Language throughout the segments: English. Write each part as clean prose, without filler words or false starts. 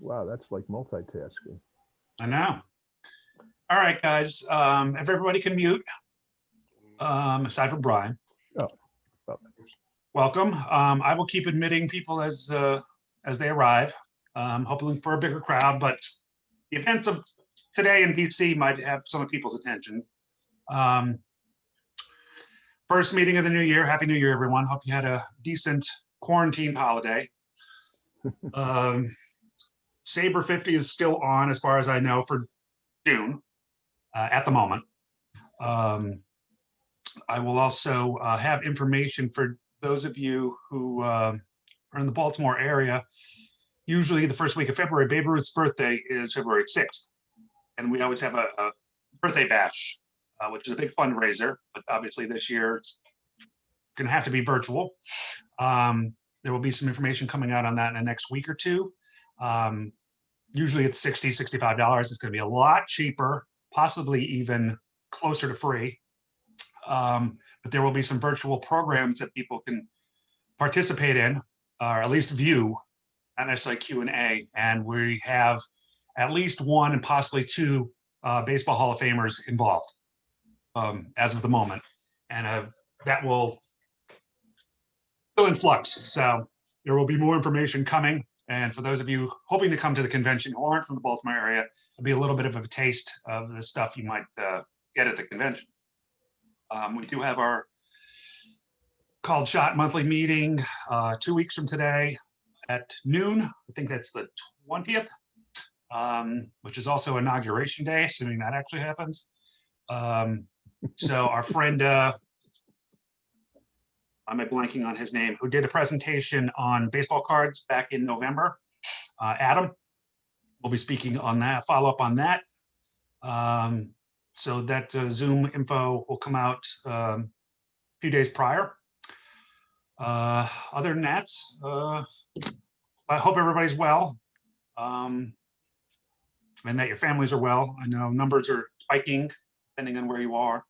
Wow, that's like multitasking. I know. All right, guys. If everybody can mute, aside from Brian. Oh, well, Welcome. I will keep admitting people as they arrive, hoping for a bigger crowd, but the events of today in DC might have some of people's attention. First meeting of the new year. Happy New Year, everyone. Hope you had a decent quarantine holiday. SABR 50 is still on, as far as I know, for June at the moment. I will also have information for those of you who are in the Baltimore area. Usually the first week of February, Babe Ruth's birthday is February 6th. And we always have a birthday bash, which is a big fundraiser. But obviously this year it's going to have to be virtual. There will be some information coming out on that in the next week or two. Usually it's $60, $65. It's going to be a lot cheaper, possibly even closer to free. But there will be some virtual programs that people can participate in, or at least view, not necessarily Q&A. And we have at least one and possibly two Baseball Hall of Famers involved as of the moment. And that will still in flux. So there will be more information coming. And for those of you hoping to come to the convention who aren't from the Baltimore area, it'll be a little bit of a taste of the stuff you might get at the convention. We do have our Called Shot monthly meeting 2 weeks from today at noon. I think that's the 20th, which is also inauguration day, assuming that actually happens. So our friend, I'm blanking on his name, who did a presentation on baseball cards back in November, Adam, will be speaking on that, follow up on that. So that Zoom info will come out a few days prior. Other than that, I hope everybody's well, and that your families are well. I know numbers are spiking depending on where you are.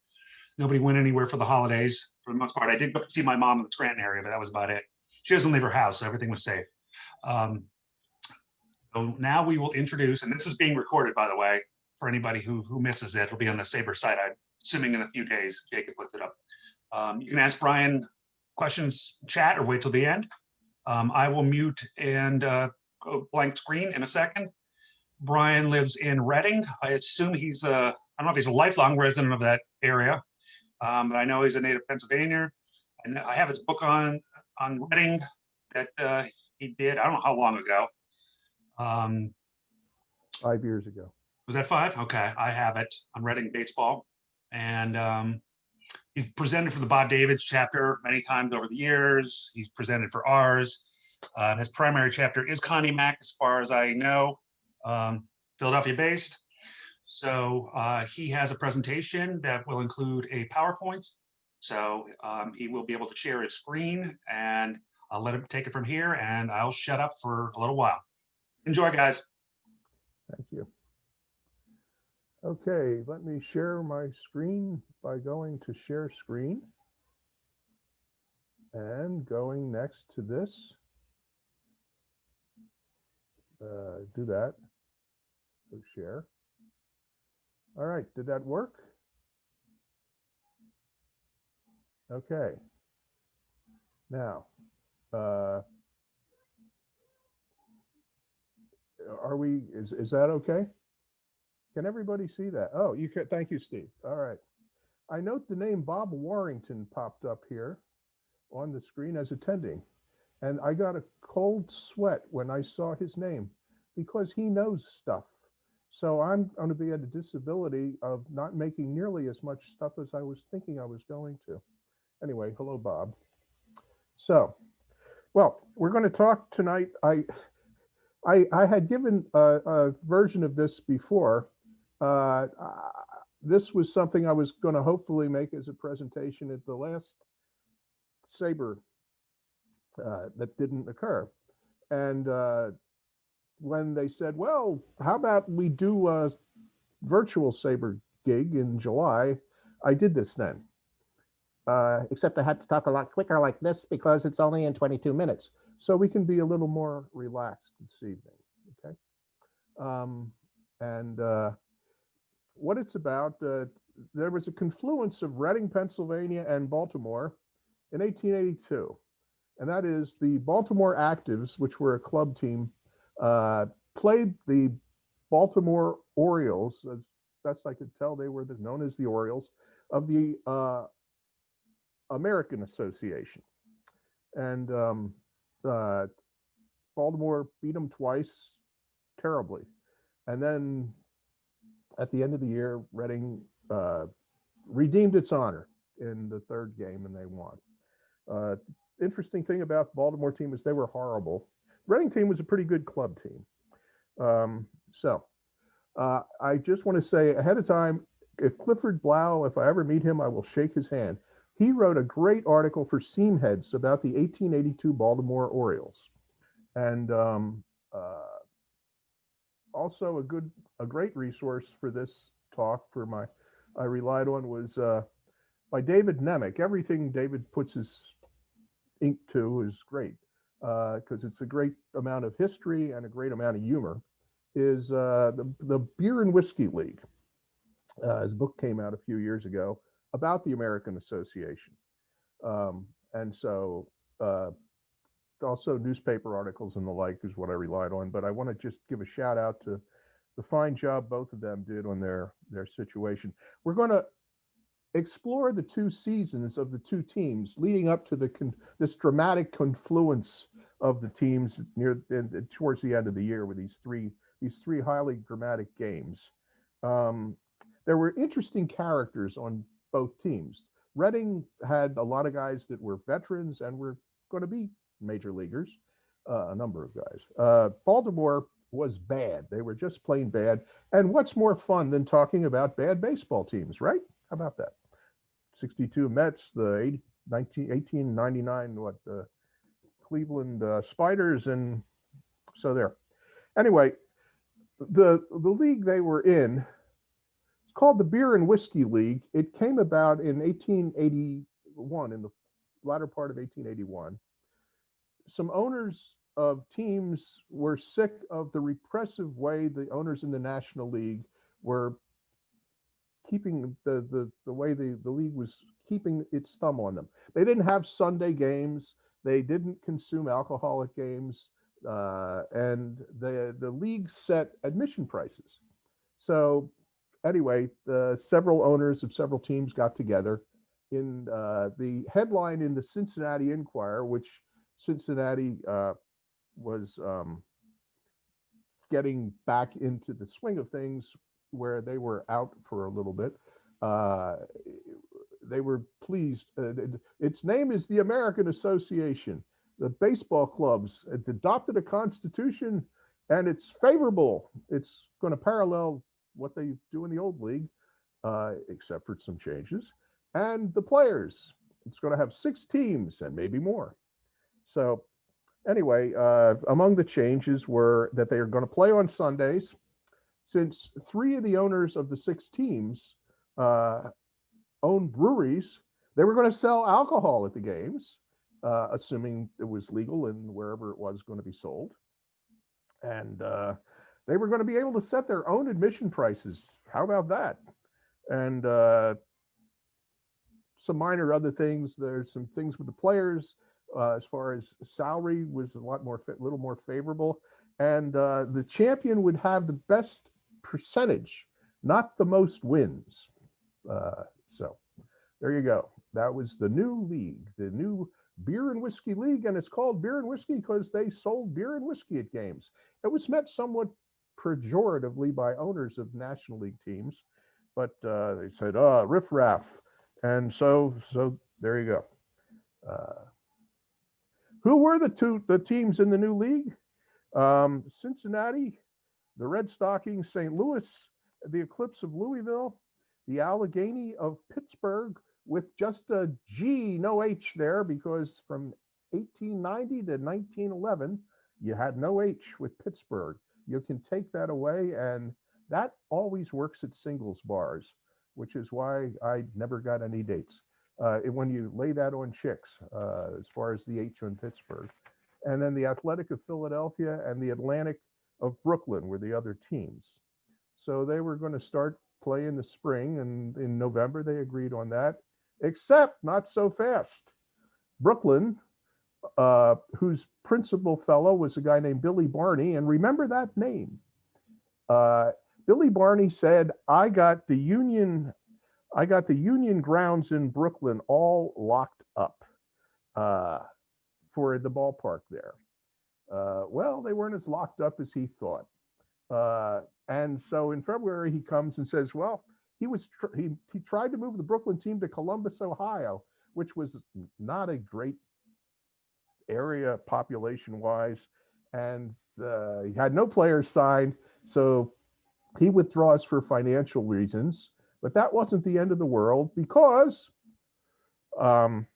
Nobody went anywhere for the holidays for the most part. I did go see my mom in the Scranton area, but that was about it. She doesn't leave her house, so everything was safe. So now we will introduce, and this is being recorded, by the way, for anybody who misses it. It'll be on the SABR site, I'm assuming in a few days. Jacob puts it up. You can ask Brian questions, chat, or wait till the end. I will mute and go blank screen in a second. Brian lives in Reading. I assume he's I don't know if he's a lifelong resident of that area, but I know he's a native Pennsylvania. And I have his book on Reading that he did, I don't know how long ago. 5 years ago. Was that 5? Okay, I have it on Reading baseball. And he's presented for the Bob Davids chapter many times over the years. He's presented for ours. His primary chapter is Connie Mack, as far as I know, Philadelphia based. So he has a presentation that will include a PowerPoint. So he will be able to share his screen, and I'll let him take it from here, and I'll shut up for a little while. Enjoy, guys. Thank you. Okay, let me share my screen by going to share screen and going next to this. Do that. Go share. All right, did that work? Okay. Now, is that okay? Can everybody see that? Oh, you can. Thank you, Steve. All right. I note the name Bob Warrington popped up here on the screen as attending. And I got a cold sweat when I saw his name because he knows stuff. So I'm going to be at a disability of not making nearly as much stuff as I was thinking I was going to. Anyway, hello, Bob. So, well, we're going to talk tonight. I had given a version of this before. This was something I was going to hopefully make as a presentation at the last SABR that didn't occur. And when they said, well, how about we do a virtual SABR gig in July, I did this then. Except I had to talk a lot quicker like this because it's only in 22 minutes. So we can be a little more relaxed this evening, okay? And what it's about, there was a confluence of Reading, Pennsylvania, and Baltimore in 1882. And that is the Baltimore Actives, which were a club team, uh, played the Baltimore Orioles. As best I could tell, they were known as the Orioles of the American Association. And uh, Baltimore beat them twice, terribly. And then at the end of the year, Reading uh, redeemed its honor in the third game, and they won. Uh, Interesting thing about the Baltimore team is they were horrible. Reading team was a pretty good club team. I just want to say ahead of time, if Clifford Blau, if I ever meet him, I will shake his hand. He wrote a great article for Seamheads about the 1882 Baltimore Orioles, and also a great resource for this talk for my I relied on was by David Nemec. Everything David puts his ink to is great because it's a great amount of history and a great amount of humor. Is the Beer and Whiskey League? His book came out a few years ago about the American Association, and so also newspaper articles and the like is what I relied on. But I want to just give a shout out to the fine job both of them did on their situation. We're going to explore the two seasons of the two teams leading up to this dramatic confluence of the teams towards the end of the year with these three highly dramatic games. Um, there were interesting characters on both teams. Reading had a lot of guys that were veterans and were going to be major leaguers, a number of guys. Baltimore was bad. They were just plain bad. And what's more fun than talking about bad baseball teams, right? How about that? 62 Mets, the 1899, what, the Cleveland Spiders, and so there. Anyway, the league they were in, it's called the Beer and Whiskey League. It came about in 1881, in the latter part of 1881. Some owners of teams were sick of the repressive way the owners in the National League were keeping the way the league was keeping its thumb on them. They didn't have Sunday games. They didn't consume alcoholic games, and the league set admission prices. So anyway, several owners of several teams got together. In the headline in the Cincinnati Enquirer, which Cincinnati was getting back into the swing of things where they were out for a little bit. Uh, they were pleased. Its name is the American Association. The baseball clubs adopted a constitution, and it's favorable. It's going to parallel what they do in the old league, except for some changes. And the players, it's going to have 6 teams and maybe more. So anyway, among the changes were that they are going to play on Sundays. Since 3 of the owners of the 6 teams uh, own breweries, they were going to sell alcohol at the games, assuming it was legal and wherever it was going to be sold. And they were going to be able to set their own admission prices. How about that? And some minor other things. There's some things with the players as far as salary was little more favorable, and the champion would have the best percentage, not the most wins. So there you go. That was the new league, the new Beer and Whiskey League, and it's called Beer and Whiskey because they sold beer and whiskey at games. It was met somewhat pejoratively by owners of National League teams, but they said, riffraff. And so there you go. Uh, who were the teams in the new league? Cincinnati, the Red Stockings, St. Louis, the Eclipse of Louisville, the Allegheny of Pittsburgh, with just a G, no H there, because from 1890 to 1911, you had no H with Pittsburgh. You can take that away, and that always works at singles bars, which is why I never got any dates. When you lay that on chicks, as far as the H on Pittsburgh. And then the Athletic of Philadelphia and the Atlantic of Brooklyn were the other teams. So they were going to start play in the spring, and in November they agreed on that, except not so fast. Brooklyn, whose principal fellow was a guy named Billy Barney, and remember that name. Billy Barney said, I got the Union grounds in Brooklyn all locked up for the ballpark there. Well, they weren't as locked up as he thought. And so in February, he comes and says, well, he tried to move the Brooklyn team to Columbus, Ohio, which was not a great area population wise. And he had no players signed. So he withdraws for financial reasons. But that wasn't the end of the world, because Henry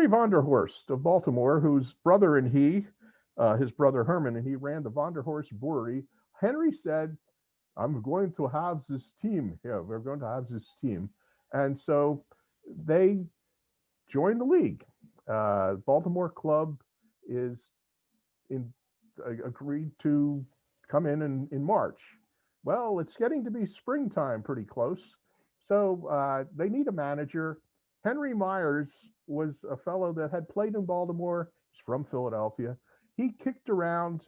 Vanderhorst of Baltimore, whose brother and his brother Herman, and he ran the Vanderhorst Brewery. Henry said, I'm going to have this team. Yeah, we're going to have this team. And so they joined the league. Baltimore club agreed to come in March. Well, it's getting to be springtime pretty close. So they need a manager. Henry Myers was a fellow that had played in Baltimore. He's from Philadelphia. He kicked around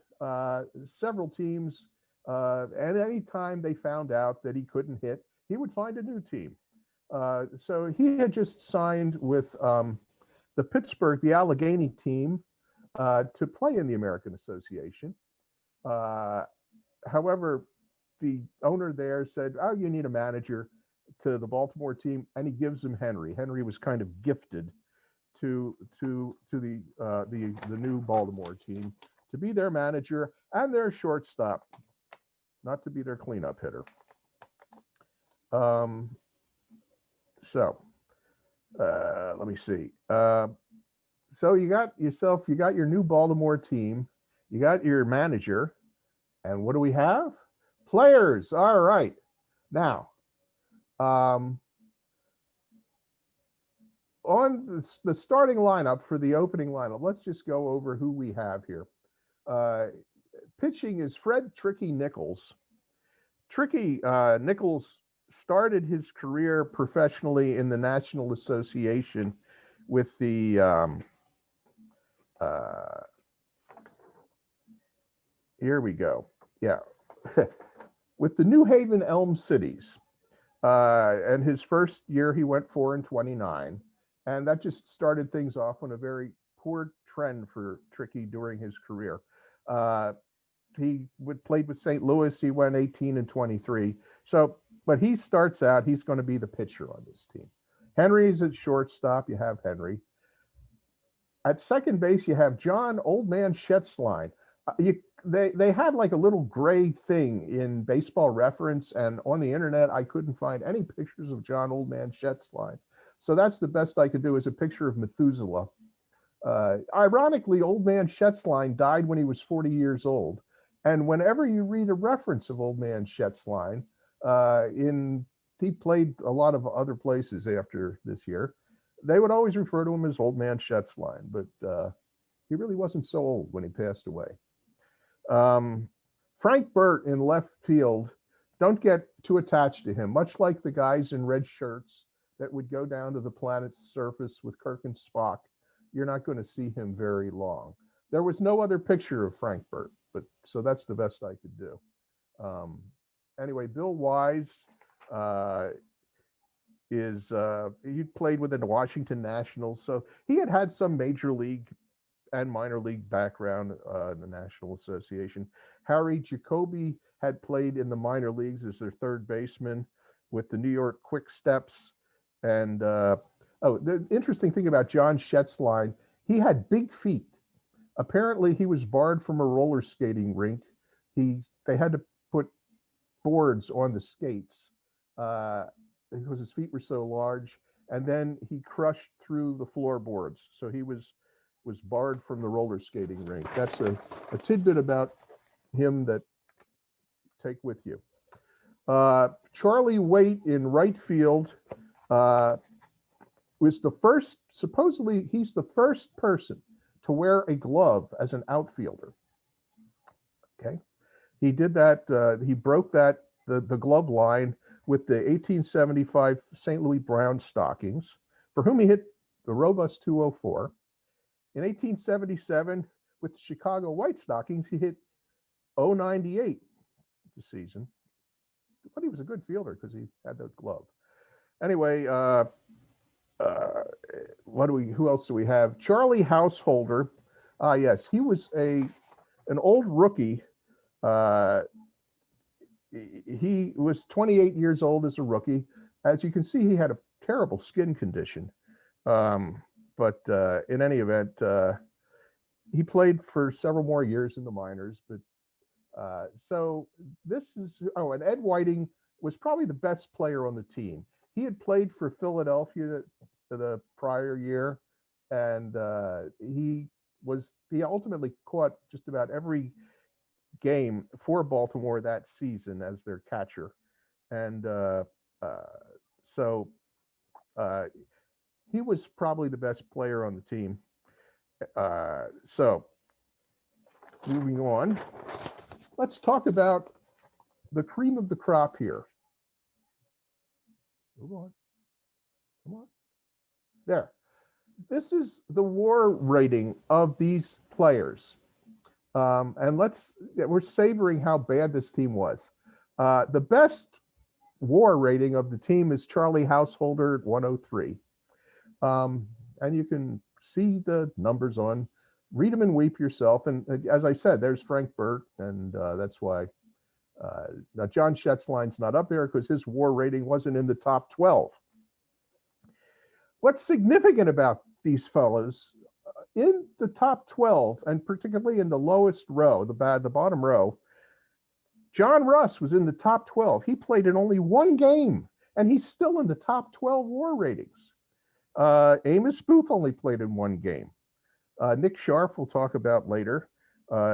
several teams, and any time they found out that he couldn't hit, he would find a new team. So he had just signed with the Allegheny team to play in the American Association. However, the owner there said, oh, you need a manager to the Baltimore team, and he gives him Henry. Henry was kind of gifted to the new Baltimore team to be their manager and their shortstop, not to be their cleanup hitter. So let me see. So you got your new Baltimore team, you got your manager, and what do we have? Players. All right. Now, on the starting lineup for the opening lineup, let's just go over who we have here. Pitching is Fred Tricky Nichols. Tricky Nichols started his career professionally in the National Association with the here we go. Yeah. With the New Haven Elm Cities. And his first year, he went 4-29. And that just started things off on a very poor trend for Tricky during his career. He played with St. Louis. He went 18-23. So, but he starts out, he's going to be the pitcher on this team. Henry's at shortstop. You have Henry. At second base, you have John Old Man Schätzlein. They had like a little gray thing in Baseball Reference, and on the internet, I couldn't find any pictures of John Old Man Schätzlein. So that's the best I could do, is a picture of Methuselah. Ironically, Old Man Schätzlein died when he was 40 years old. And whenever you read a reference of Old Man Schätzlein, he played a lot of other places after this year, they would always refer to him as Old Man Schätzlein, but he really wasn't so old when he passed away. Frank Burt in left field, don't get too attached to him, much like the guys in red shirts that would go down to the planet's surface with Kirk and Spock. You're not going to see him very long. There was no other picture of Frank Burt, but so that's the best I could do. Anyway, Bill Wise he played with the Washington Nationals, so he had some major league and minor league background in the National Association. Harry Jacoby had played in the minor leagues as their third baseman with the New York Quick Steps. And the interesting thing about John Schätzlein, he had big feet. Apparently, he was barred from a roller skating rink. They had to put boards on the skates because his feet were so large. And then he crushed through the floorboards. So he was barred from the roller skating rink. That's a tidbit about him that take with you. Charlie Waite in right field supposedly he's the first person to wear a glove as an outfielder. Okay. He did that. He broke the glove line with the 1875 St. Louis Brown Stockings, for whom he hit the robust 204. In 1877, with the Chicago White Stockings, he hit 098 the season. But he was a good fielder because he had that glove. Anyway, who else do we have? Charlie Householder. Yes, he was an old rookie. He was 28 years old as a rookie. As you can see, he had a terrible skin condition. But in any event, he played for several more years in the minors. But so this is, and Ed Whiting was probably the best player on the team. He had played for Philadelphia the prior year, and he ultimately caught just about every game for Baltimore that season as their catcher. And so he was probably the best player on the team. So moving on, let's talk about the cream of the crop here. Move on. Come on. There. This is the WAR rating of these players. And we're savoring how bad this team was. The best WAR rating of the team is Charlie Householder at 103. And you can see the numbers read them and weep yourself. And as I said, there's Frank Burt, and that's why. Now, John Schätzline's not up there because his WAR rating wasn't in the top 12. What's significant about these fellows, in the top 12, and particularly in the lowest row, the bottom row, John Russ was in the top 12. He played in only one game, and he's still in the top 12 WAR ratings. Amos Booth only played in one game. Nick Sharp, we'll talk about later.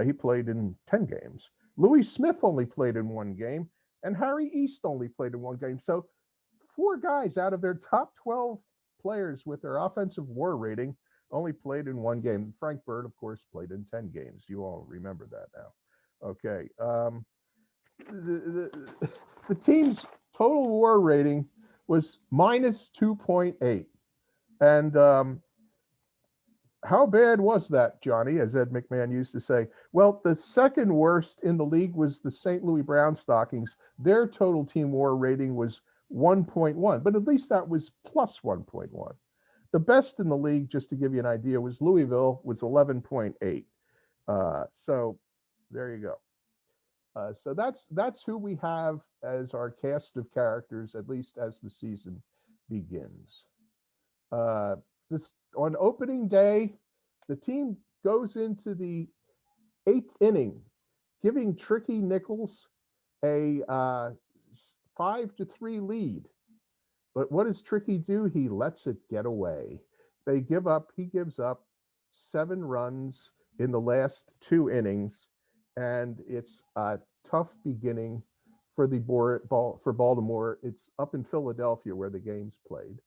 He played in 10 games. Louis Smith only played in one game, and Harry East only played in one game. So 4 guys out of their top 12 players with their offensive WAR rating only played in one game. Frank Burt, of course, played in 10 games. You all remember that now. Okay. The team's total WAR rating was minus 2.8. And how bad was that, Johnny, as Ed McMahon used to say? Well, the second worst in the league was the St. Louis Brown Stockings. Their total team WAR rating was 1.1, but at least that was plus 1.1. The best in the league, just to give you an idea, was Louisville, was 11.8. So there you go. So that's who we have as our cast of characters, at least as the season begins. This on opening day, the team goes into the 8th inning, giving Tricky Nichols a 5-3 lead. But what does Tricky do? He lets it get away. He gives up 7 runs in the last 2 innings, and it's a tough beginning for Baltimore. It's up in Philadelphia where the game's played.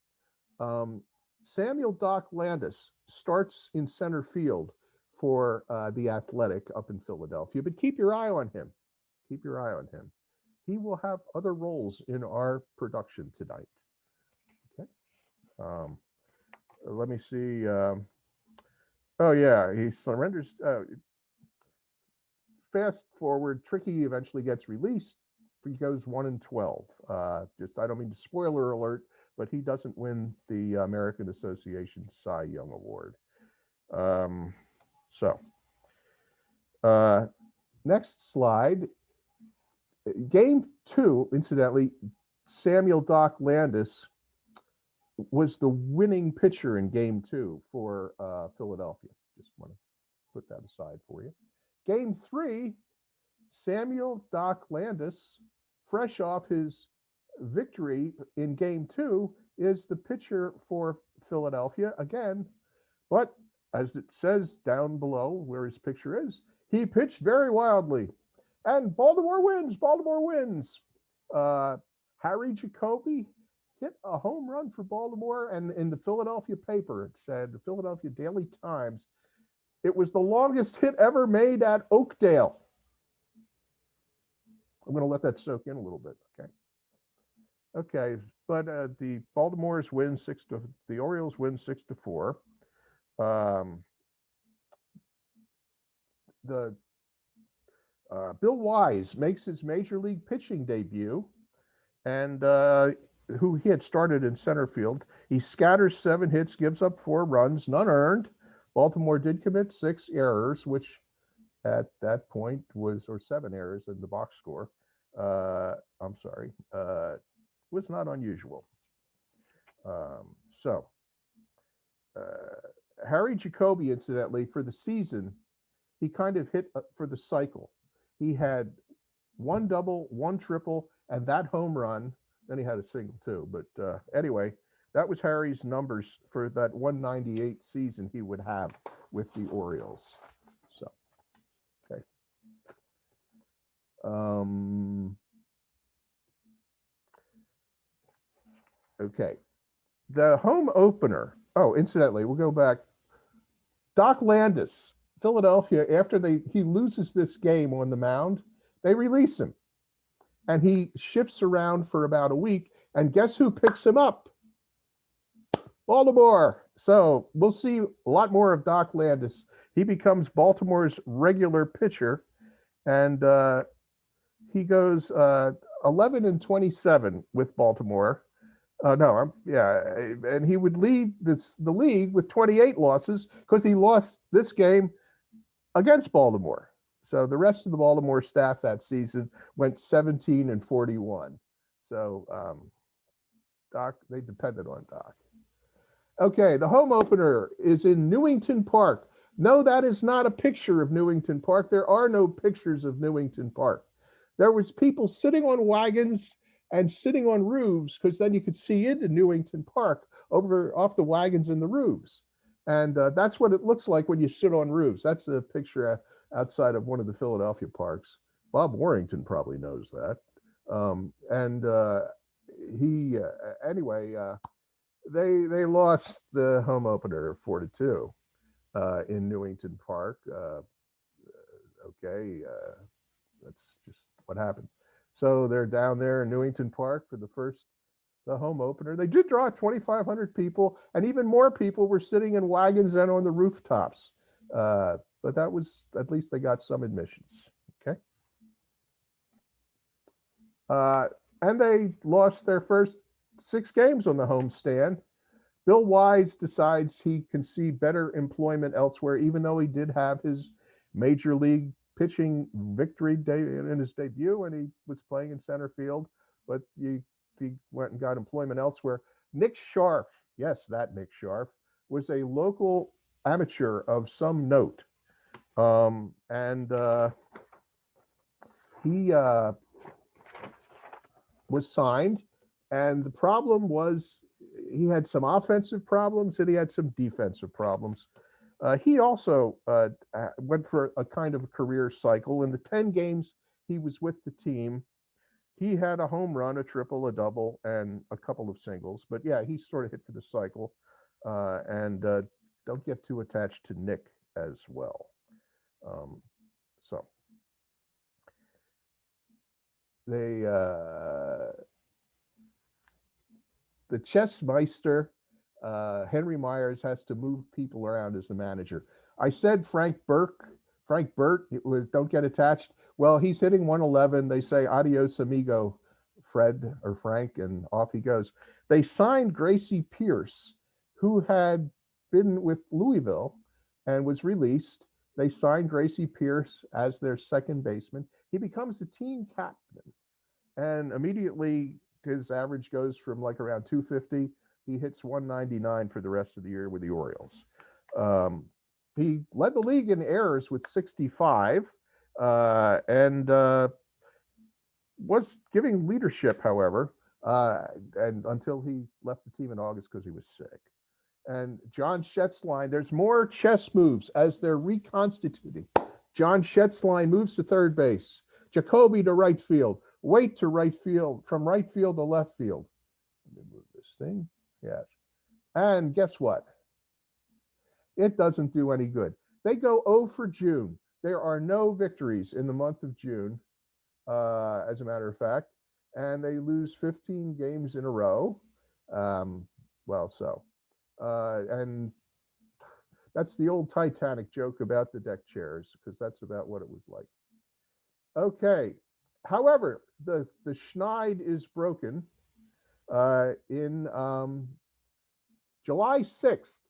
Samuel Doc Landis starts in center field for the Athletic up in Philadelphia, but keep your eye on him. Keep your eye on him. He will have other roles in our production tonight. Okay. Let me see. Oh yeah, he surrenders. Fast forward, Tricky eventually gets released. He goes 1-12. I don't mean to spoiler alert, but he doesn't win the American Association Cy Young Award. Next slide. Game 2, incidentally, Samuel Doc Landis was the winning pitcher in Game 2 for Philadelphia. Just want to put that aside for you. Game 3, Samuel Doc Landis, fresh off his victory in Game 2, is the pitcher for Philadelphia again. But as it says down below where his picture is, he pitched very wildly. And Baltimore wins. Baltimore wins. Harry Jacoby hit a home run for Baltimore, and in the Philadelphia paper, it said, the Philadelphia Daily Times, it was the longest hit ever made at Oakdale. I'm going to let that soak in a little bit. Okay. Okay. But the Baltimore's win the Orioles win 6-4. The Bill Wise makes his major league pitching debut, and who he had started in center field. He scatters 7 hits, gives up 4 runs, none earned. Baltimore did commit 6 errors, which at that point was, or 7 errors in the box score. I'm sorry, was not unusual. So Harry Jacoby, incidentally, for the season, he kind of hit for the cycle. He had 1 double, 1 triple, and that home run. Then he had a single too. But anyway, that was Harry's numbers for that 198 season he would have with the Orioles. So, okay. Okay. The home opener. Oh, incidentally, we'll go back. Doc Landis, Philadelphia, after he loses this game on the mound, they release him. And he shifts around for about a week. And guess who picks him up? Baltimore. So we'll see a lot more of Doc Landis. He becomes Baltimore's regular pitcher. And he goes 11-27 with Baltimore. And he would lead the league with 28 losses because he lost this game against Baltimore. So the rest of the Baltimore staff that season went 17-41. So Doc, they depended on Doc. Okay, the home opener is in Newington Park. No, that is not a picture of Newington Park. There are no pictures of Newington Park. There was people sitting on wagons and sitting on roofs because then you could see into Newington Park off the wagons and the roofs. And that's what it looks like when you sit on roofs. That's a picture outside of one of the Philadelphia parks. Bob Warrington probably knows that. They lost the home opener 4-2 in Newington Park. That's just what happened. So they're down there in Newington Park for the home opener. They did draw 2,500 people, and even more people were sitting in wagons and on the rooftops. But that was, at least they got some admissions. Okay. And they lost their first 6 games on the homestand. Bill Wise decides he can see better employment elsewhere, even though he did have his major league pitching victory in his debut, and he was playing in center field, but he went and got employment elsewhere. Nick Scharf, yes, that Nick Scharf, was a local amateur of some note. He was signed, and the problem was he had some offensive problems and he had some defensive problems. He also went for a kind of a career cycle. In the 10 games he was with the team, he had a home run, a triple, a double, and a couple of singles. But yeah, he sort of hit for the cycle. And don't get too attached to Nick as well. So the chess meister, Henry Myers, has to move people around as the manager. I said Frank Burt, don't get attached. Well, he's hitting 111. They say adios amigo, Fred or Frank, and off he goes. They signed Gracie Pierce, who had been with Louisville and was released. They signed Gracie Pierce as their second baseman. He becomes the team captain, and immediately his average goes from like around 250. He hits 199 for the rest of the year with the Orioles. He led the league in errors with 65, and was giving leadership, however, and until he left the team in August because he was sick. And John Schätzlein, there's more chess moves as they're reconstituting. John Schätzlein moves to third base. Jacoby to right field. Waite to right field, from right field to left field. Let me move this thing. Yes. And guess what? It doesn't do any good. They go 0 for June. There are no victories in the month of June. as a matter of fact, and they lose 15 games in a row. Well, so, and that's the old Titanic joke about the deck chairs, because that's about what it was like. Okay. However, the schneid is broken in July 6th.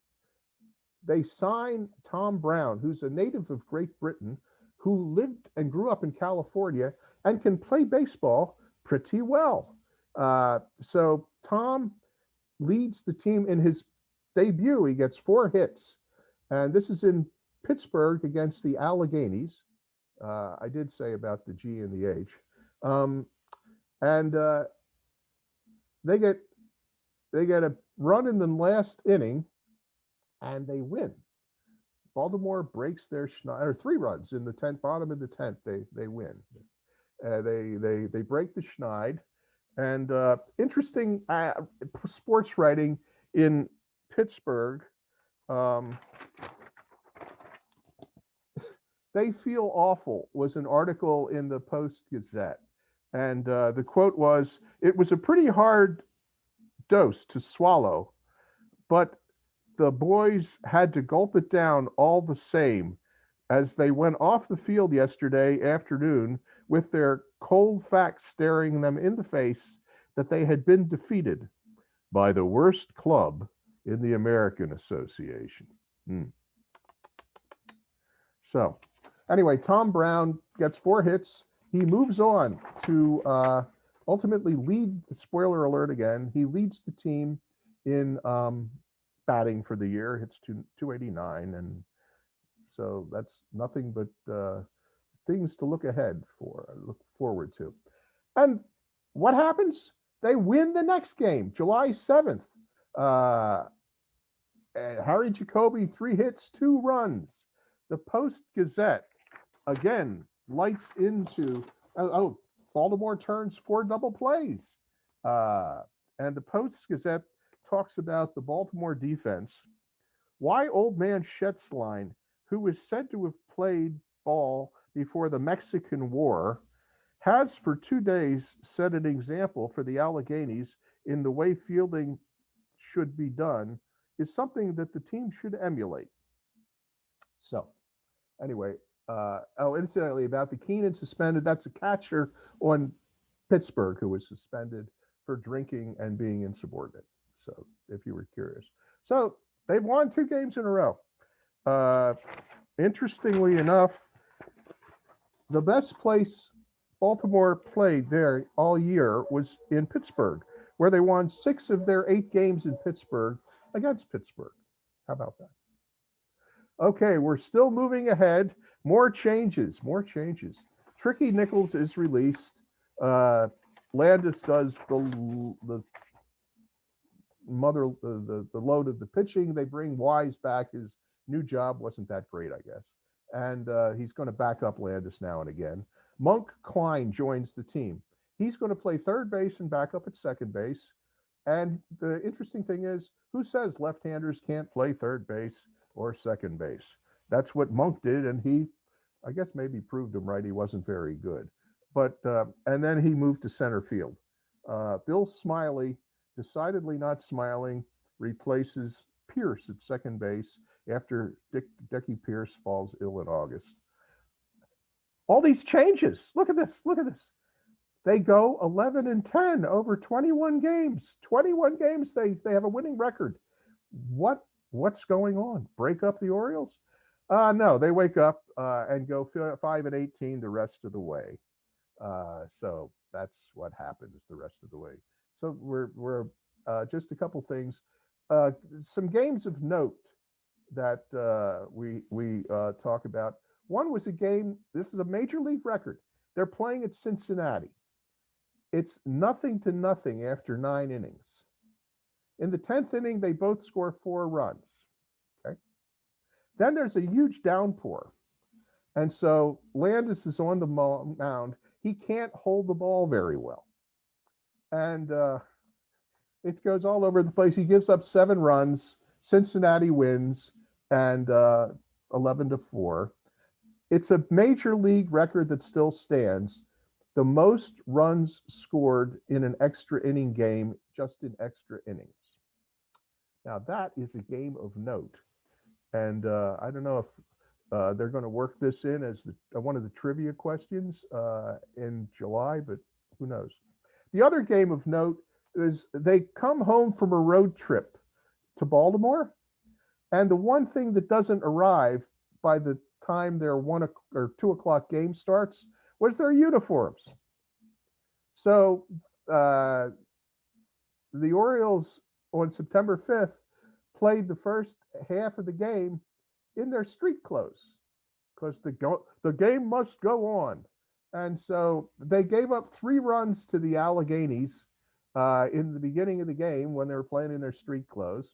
They sign Tom Brown, who's a native of Great Britain, who lived and grew up in California and can play baseball pretty well. So Tom leads the team in his debut. He gets 4 hits, and this is in Pittsburgh against the Alleghenies. I did say about the G and the H. And they get a run in the last inning, and they win. Baltimore breaks their schneid, or 3 runs in the 10th, bottom of the 10th. They win. They break the schneid, and interesting sports writing in Pittsburgh. They feel awful was an article in the Post-Gazette, and the quote was, "It was a pretty hard dose to swallow, but the boys had to gulp it down all the same as they went off the field yesterday afternoon with their cold facts staring them in the face that they had been defeated by the worst club in the American Association." So anyway, Tom Brown gets 4 hits. He moves on to ultimately lead, spoiler alert again, he leads the team in batting for the year, hits 289. And so that's nothing but things to look forward to. And what happens? They win the next game, July 7th. Harry Jacoby, 3 hits, 2 runs. The Post-Gazette, again, lights into, Baltimore turns 4 double plays. And the Post-Gazette talks about the Baltimore defense. Why old man Schätzlein, who is said to have played ball before the Mexican War, has for 2 days set an example for the Alleghenies in the way fielding should be done, is something that the team should emulate. So anyway, incidentally, about the Keenan suspended, that's a catcher on Pittsburgh who was suspended for drinking and being insubordinate. So if you were curious. So they've won 2 games in a row. Interestingly enough, the best place Baltimore played there all year was in Pittsburgh, where they won 6 of their 8 games in Pittsburgh against Pittsburgh. How about that? Okay, we're still moving ahead. More changes. Tricky Nichols is released. Landis does the load of the pitching. They bring Wise back. His new job wasn't that great, I guess. And he's going to back up Landis now and again. Monk Klein joins the team. He's going to play third base and back up at second base. And the interesting thing is, who says left-handers can't play third base or second base? That's what Monk did, and he, I guess, maybe proved him right. He wasn't very good. But and then he moved to center field. Bill Smiley, decidedly not smiling, replaces Pierce at second base after Dickie Pierce falls ill in August. All these changes. Look at this. They go 11-10 over 21 games. 21 games. They have a winning record. What's going on? Break up the Orioles? No, they wake up and go 5-18 the rest of the way. So that's what happens the rest of the way. So we're just a couple things. Some games of note that we talk about. One was a game. This is a major league record. They're playing at Cincinnati. It's 0-0 after 9 innings. In the 10th inning, they both score 4 runs. Okay. Then there's a huge downpour. And so Landis is on the mound. He can't hold the ball very well. And it goes all over the place. He gives up 7 runs. Cincinnati wins, and 11-4. It's a major league record that still stands. the most runs scored in an extra inning game, just in extra innings. Now, that is a game of note. And I don't know if they're going to work this in as one of the trivia questions in July, but who knows? The other game of note is they come home from a road trip to Baltimore, and the one thing that doesn't arrive by the time their 2 o'clock game starts was their uniforms. So the Orioles on September 5th played the first half of the game in their street clothes because the game must go on. And so they gave up 3 runs to the Alleghenies in the beginning of the game when they were playing in their street clothes.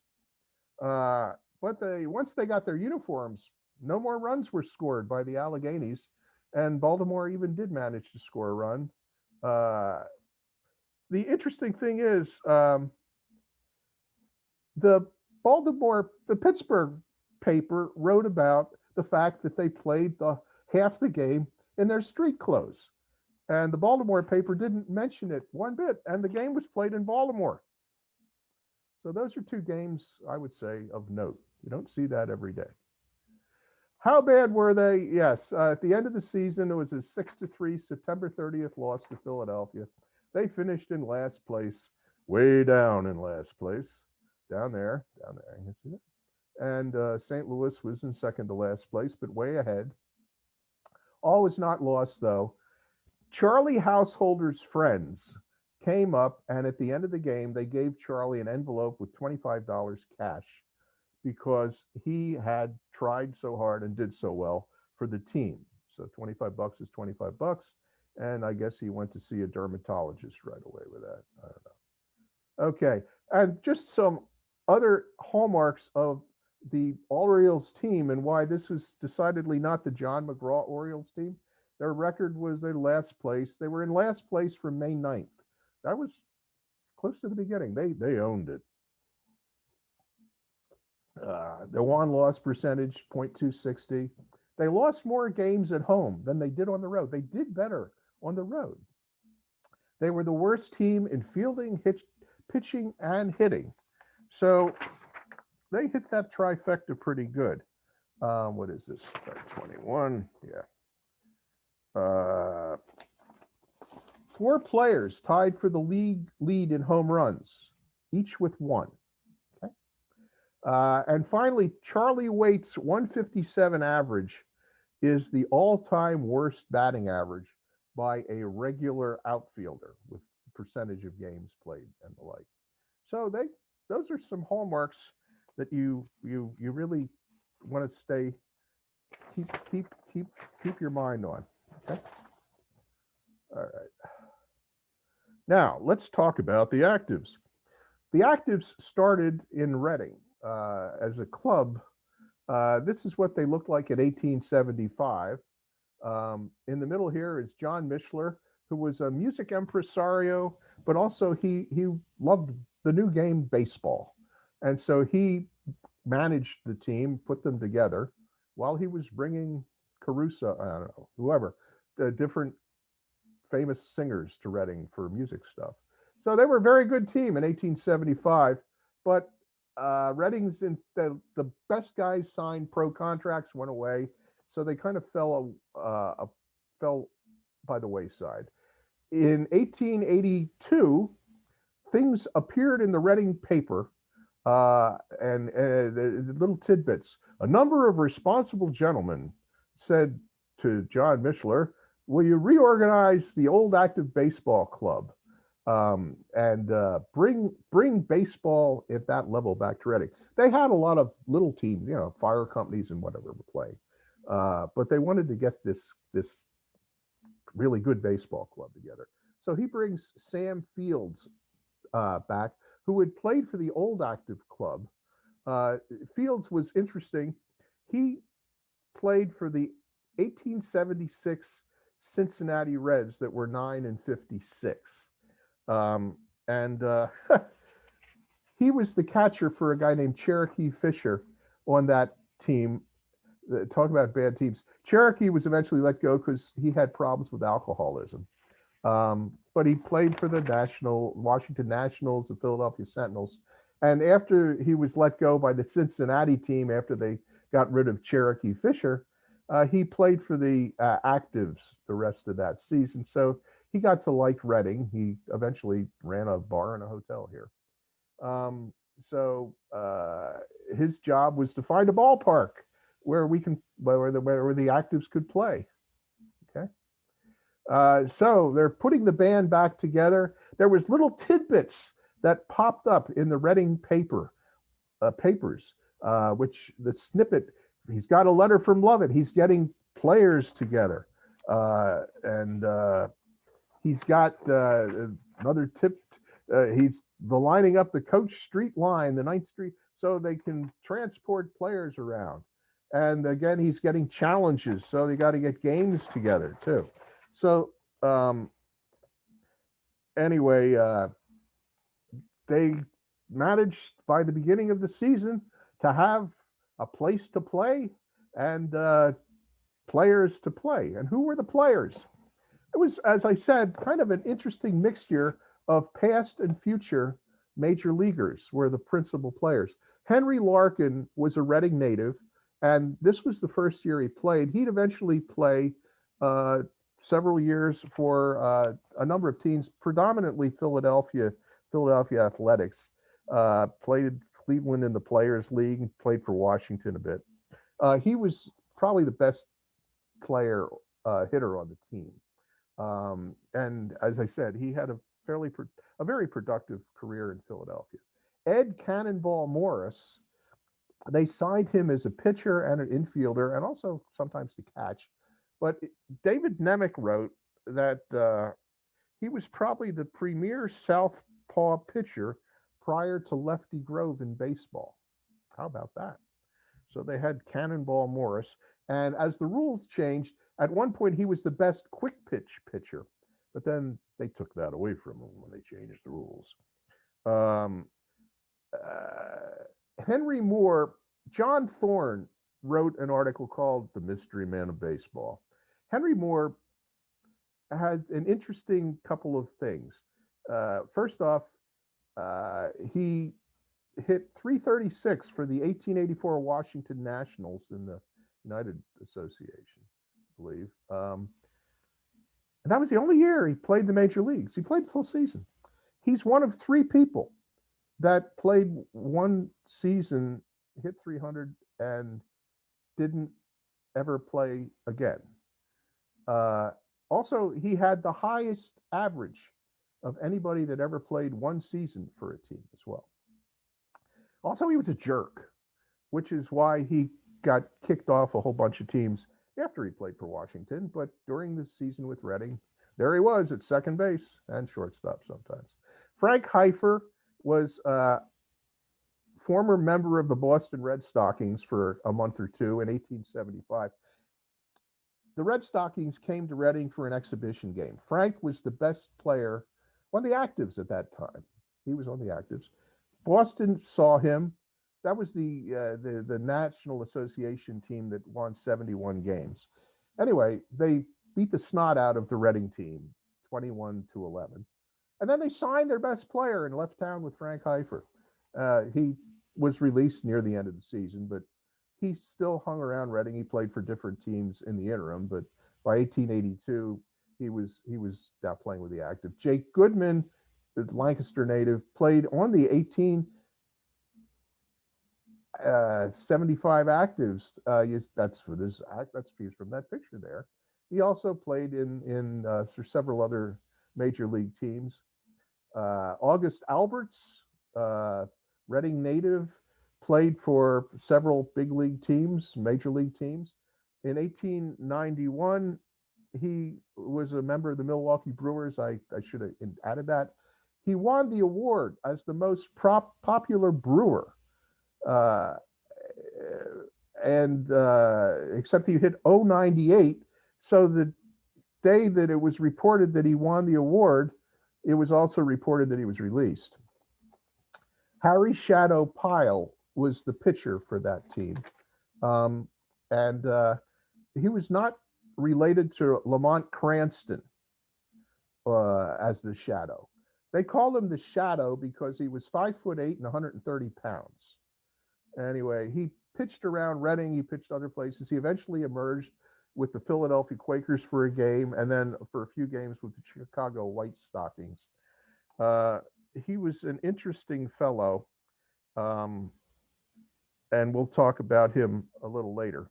But once they got their uniforms, no more runs were scored by the Alleghenies, and Baltimore even did manage to score a run. The interesting thing is the Pittsburgh paper wrote about the fact that they played half the game in their street clothes. And the Baltimore paper didn't mention it one bit, and the game was played in Baltimore. So those are 2 games, I would say, of note. You don't see that every day. How bad were they? Yes, at the end of the season, it was a 6-3 September 30th loss to Philadelphia. They finished in last place, way down in last place, down there. You see that? And St. Louis was in second to last place, but way ahead. All was not lost, though. Charlie Householder's friends came up, and at the end of the game, they gave Charlie an envelope with $25 cash because he had tried so hard and did so well for the team. So $25 is $25, and I guess he went to see a dermatologist right away with that. I don't know. Okay, and just some other hallmarks of the Orioles team and why this was decidedly not the John McGraw Orioles team. Their record was their last place. They were in last place from May 9th. That was close to the beginning. They owned it. The won-loss percentage, .260. They lost more games at home than they did on the road. They did better on the road. They were the worst team in fielding, pitching, and hitting. So they hit that trifecta pretty good. What is this? 21. Yeah. 4 players tied for the league lead in home runs, each with 1. Okay. And finally, Charlie Waite's 157 average is the all-time worst batting average by a regular outfielder with percentage of games played and the like. So those are some hallmarks that you really want to keep your mind on. Okay. All right. Now let's talk about the Actives. The Actives started in Reading as a club. This is what they looked like in 1875. In the middle here is John Mishler, who was a music impresario, but also he loved the new game baseball. And so he managed the team, put them together while he was bringing Caruso, I don't know, whoever, the different famous singers to Reading for music stuff. So they were a very good team in 1875, but Reading's in the best guys signed pro contracts went away, so they kind of fell by the wayside. In 1882, things appeared in the Reading paper, and the little tidbits. A number of responsible gentlemen said to John Mishler, "Will you reorganize the old active baseball club and bring baseball at that level back to Reading?" They had a lot of little teams, fire companies and whatever were playing, but they wanted to get this really good baseball club together. So he brings Sam Fields back, who had played for the old active club. Fields was interesting. He played for the 1876 Cincinnati Reds that were 9-56. He was the catcher for a guy named Cherokee Fisher on that team. Talk about bad teams. Cherokee was eventually let go because he had problems with alcoholism. But he played for the Washington Nationals, the Philadelphia Sentinels. And after he was let go by the Cincinnati team, after they got rid of Cherokee Fisher, he played for the Actives the rest of that season. So he got to like Reading. He eventually ran a bar and a hotel here. So his job was to find a ballpark where the Actives could play. Okay. So they're putting the band back together. There was little tidbits that popped up in the Reading papers, which the snippet. He's got a letter from Lovett. He's getting players together, and he's got another tip. He's lining up the Coach Street line, the 9th Street, so they can transport players around. And again, he's getting challenges, so they got to get games together too. So anyway, they managed by the beginning of the season to have a place to play and players to play. And who were the players? It was, as I said, kind of an interesting mixture of past and future major leaguers were the principal players. Henry Larkin was a Reading native, and this was the first year he played. He'd eventually play several years for a number of teams, predominantly Philadelphia Athletics. Played Cleveland in the Players League, played for Washington a bit. He was probably the best player hitter on the team. And as I said, he had a very productive career in Philadelphia. Ed Cannonball Morris, they signed him as a pitcher and an infielder, and also sometimes to catch. But David Nemec wrote that he was probably the premier southpaw pitcher prior to Lefty Grove in baseball. How about that? So they had Cannonball Morris. And as the rules changed, at one point he was the best quick pitch pitcher, but then they took that away from him when they changed the rules. Henry Moore, John Thorne wrote an article called The Mystery Man of Baseball. Henry Moore has an interesting couple of things. First off, he hit .336 for the 1884 Washington Nationals in the United Association, I believe. And that was the only year he played the major leagues. He played the full season. He's one of 3 people that played one season, hit 300, and didn't ever play again. Also, he had the highest average of anybody that ever played one season for a team as well. Also, he was a jerk, which is why he got kicked off a whole bunch of teams after he played for Washington. But during the season with Reading, there he was at second base and shortstop sometimes. Frank Heifer was a former member of the Boston Red Stockings for a month or two in 1875. The Red Stockings came to Reading for an exhibition game. Frank was the best player on the Actives at that time. He was on the Actives. Boston saw him. That was the National Association team that won 71 games. Anyway, they beat the snot out of the Reading team, 21-11. And then they signed their best player and left town with Frank Heifer. He was released near the end of the season, but he still hung around Reading. He played for different teams in the interim, but by 1882, he was now playing with the Active. Jake Goodman, the Lancaster native, played on the 1875 Actives. That's from that picture there. He also played in for several other major league teams. August Alberts, Reading native, played for several big league teams, major league teams. In 1891, he was a member of the Milwaukee Brewers. I should have added that. He won the award as the most popular brewer. Except he hit .098. So the day that it was reported that he won the award, it was also reported that he was released. Harry Shadow Pyle was the pitcher for that team. And he was not related to Lamont Cranston as the Shadow. They called him the Shadow because he was 5'8" and 130 pounds. Anyway, he pitched around Reading. He pitched other places. He eventually emerged with the Philadelphia Quakers for a game, and then for a few games with the Chicago White Stockings. He was an interesting fellow, and we'll talk about him a little later.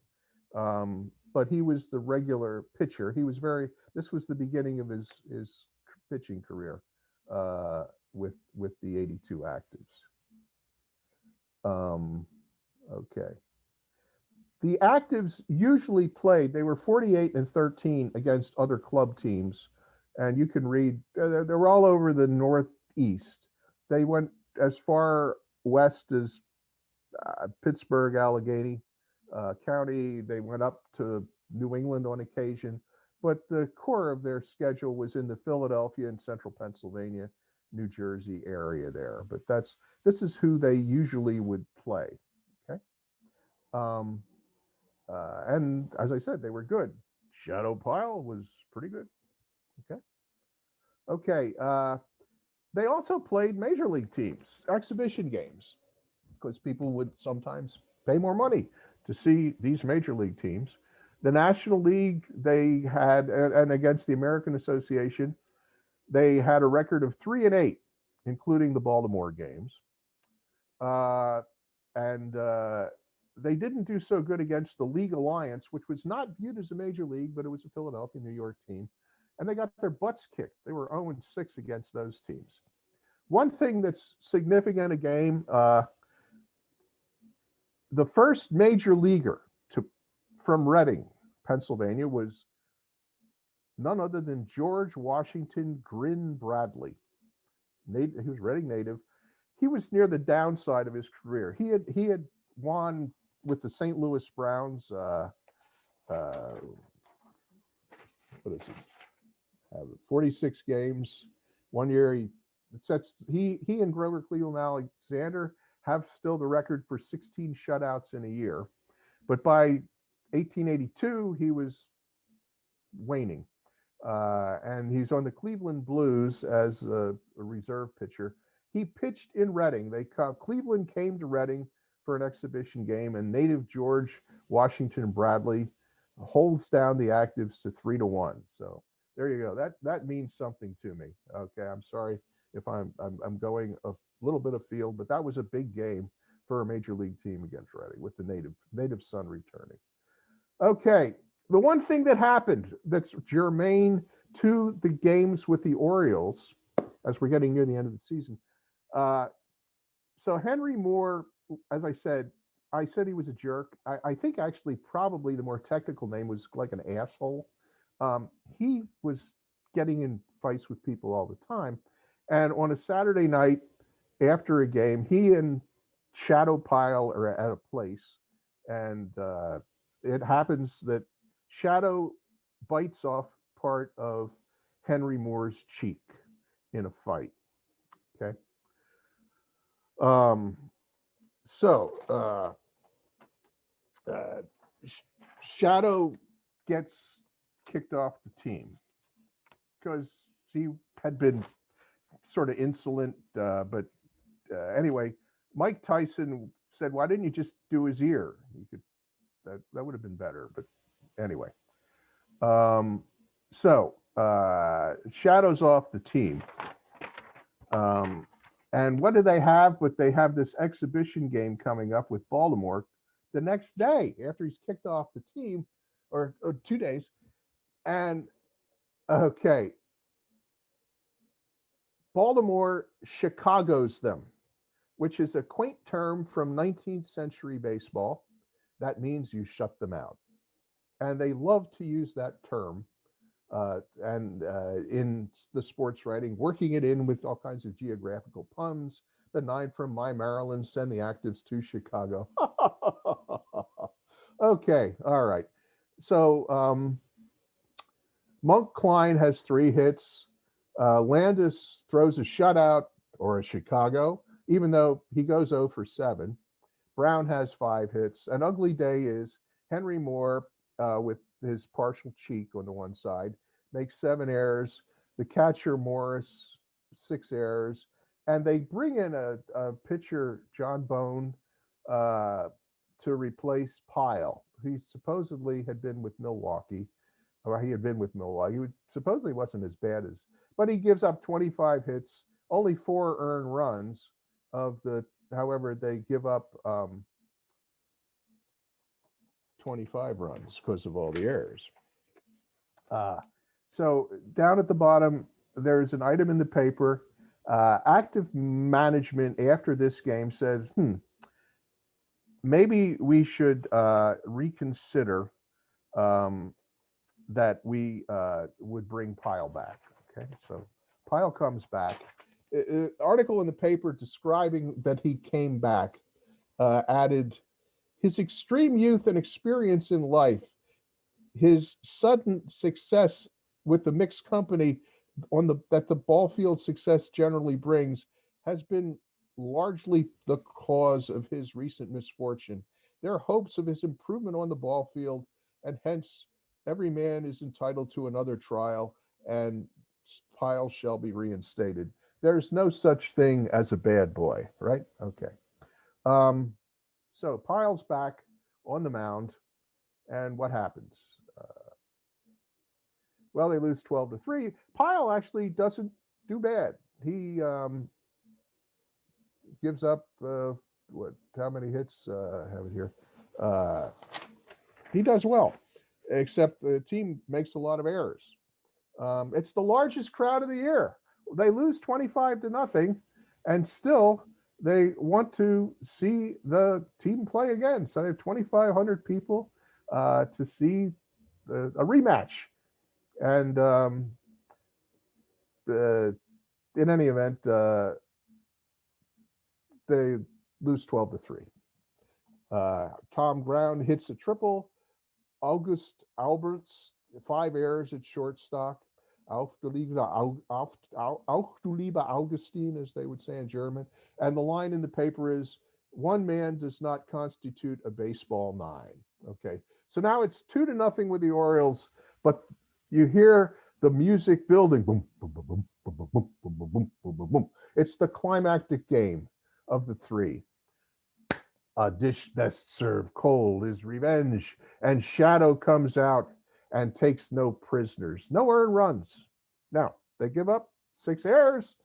But he was the regular pitcher. This was the beginning of his pitching career with the 82 Actives. Okay. The Actives usually played, they were 48-13 against other club teams. And you can read, they were all over the Northeast. They went as far west as Pittsburgh, Allegheny County. They went up to New England on occasion. But the core of their schedule was in the Philadelphia and central Pennsylvania, New Jersey area there. But this is who they usually would play. Okay. And as I said, they were good. Shadow Pile was pretty good. Okay. Okay. They also played major league teams, exhibition games, because people would sometimes pay more money to see these major league teams. The National League, they had, and against the American Association, they had a record of 3-8, including the Baltimore games. And they didn't do so good against the League Alliance, which was not viewed as a major league, but it was a Philadelphia, New York team. And they got their butts kicked. They were 0-6 against those teams. One thing that's significant a game, the first major leaguer from Reading, Pennsylvania, was none other than George Washington Grin Bradley. He was Reading native. He was near the downside of his career. He had won with the St. Louis Browns. What is it? 46 games. One year he and Grover Cleveland Alexander have still the record for 16 shutouts in a year. But by 1882, he was waning. And he's on the Cleveland Blues as a reserve pitcher. He pitched in Reading. Cleveland came to Reading for an exhibition game, and native George Washington Bradley holds down the Actives to 3-1. So there you go. That means something to me. Okay, I'm sorry if I'm going a little bit afield, but that was a big game for a major league team against Reading with the native son returning. Okay, the one thing that happened that's germane to the games with the Orioles, as we're getting near the end of the season. So Henry Moore, as I said he was a jerk. I think actually probably the more technical name was like an asshole. He was getting in fights with people all the time. And on a Saturday night after a game, he and Shadow Pile are at a place. And it happens that Shadow bites off part of Henry Moore's cheek in a fight. Okay. Shadow gets kicked off the team because he had been sort of insolent. But anyway, Mike Tyson said, "Why didn't you just do his ear? You could that would have been better." But anyway, Shadow's off the team. And what do they have? But they have this exhibition game coming up with Baltimore the next day after he's kicked off the team, or 2 days. And okay, Baltimore Chicago's them, which is a quaint term from 19th century baseball. That means you shut them out. And they love to use that term. And in the sports writing, working it in with all kinds of geographical puns. The 9 from my Maryland send the Actives to Chicago. Okay, all right. So Monk Klein has 3 hits. Landis throws a shutout or a Chicago, even though he goes 0 for 7. Brown has 5 hits. An ugly day is Henry Moore with his partial cheek on the one side, makes 7 errors. The catcher Morris, 6 errors, and they bring in a pitcher, John Bone, to replace Pyle. He supposedly had been with Milwaukee, or he had been with Milwaukee. Supposedly wasn't as bad as, but he gives up 25 hits, only 4 earned runs of the. However, they give up 25 runs because of all the errors. So down at the bottom, there's an item in the paper. Active management after this game says, maybe we should reconsider that we would bring Pyle back. Okay, so Pyle comes back. Article in the paper describing that he came back added his extreme youth and experience in life, his sudden success with the mixed company that the ball field success generally brings has been largely the cause of his recent misfortune. There are hopes of his improvement on the ball field, and hence every man is entitled to another trial, and Pyle shall be reinstated. There's no such thing as a bad boy, right? Okay. So Pyle's back on the mound, and what happens? Well, they lose 12-3. Pyle actually doesn't do bad. He gives up how many hits? I have it here. He does well, except the team makes a lot of errors. It's the largest crowd of the year. They lose 25-0, and still they want to see the team play again. So they have 2,500 people to see a rematch. And in any event, they lose 12-3. Tom Brown hits a triple. August Alberts, 5 errors at shortstop. Auch du lieber Augustine, as they would say in German. And the line in the paper is, one man does not constitute a baseball 9. Okay, so now it's 2-0 with the Orioles, but you hear the music building. Boom, boom, boom, boom, boom, boom, boom, boom, boom, boom, boom. It's the climactic game of the 3. A dish best served cold is revenge, and Shadow comes out and takes no prisoners. No earned runs. Now, they give up 6 errors,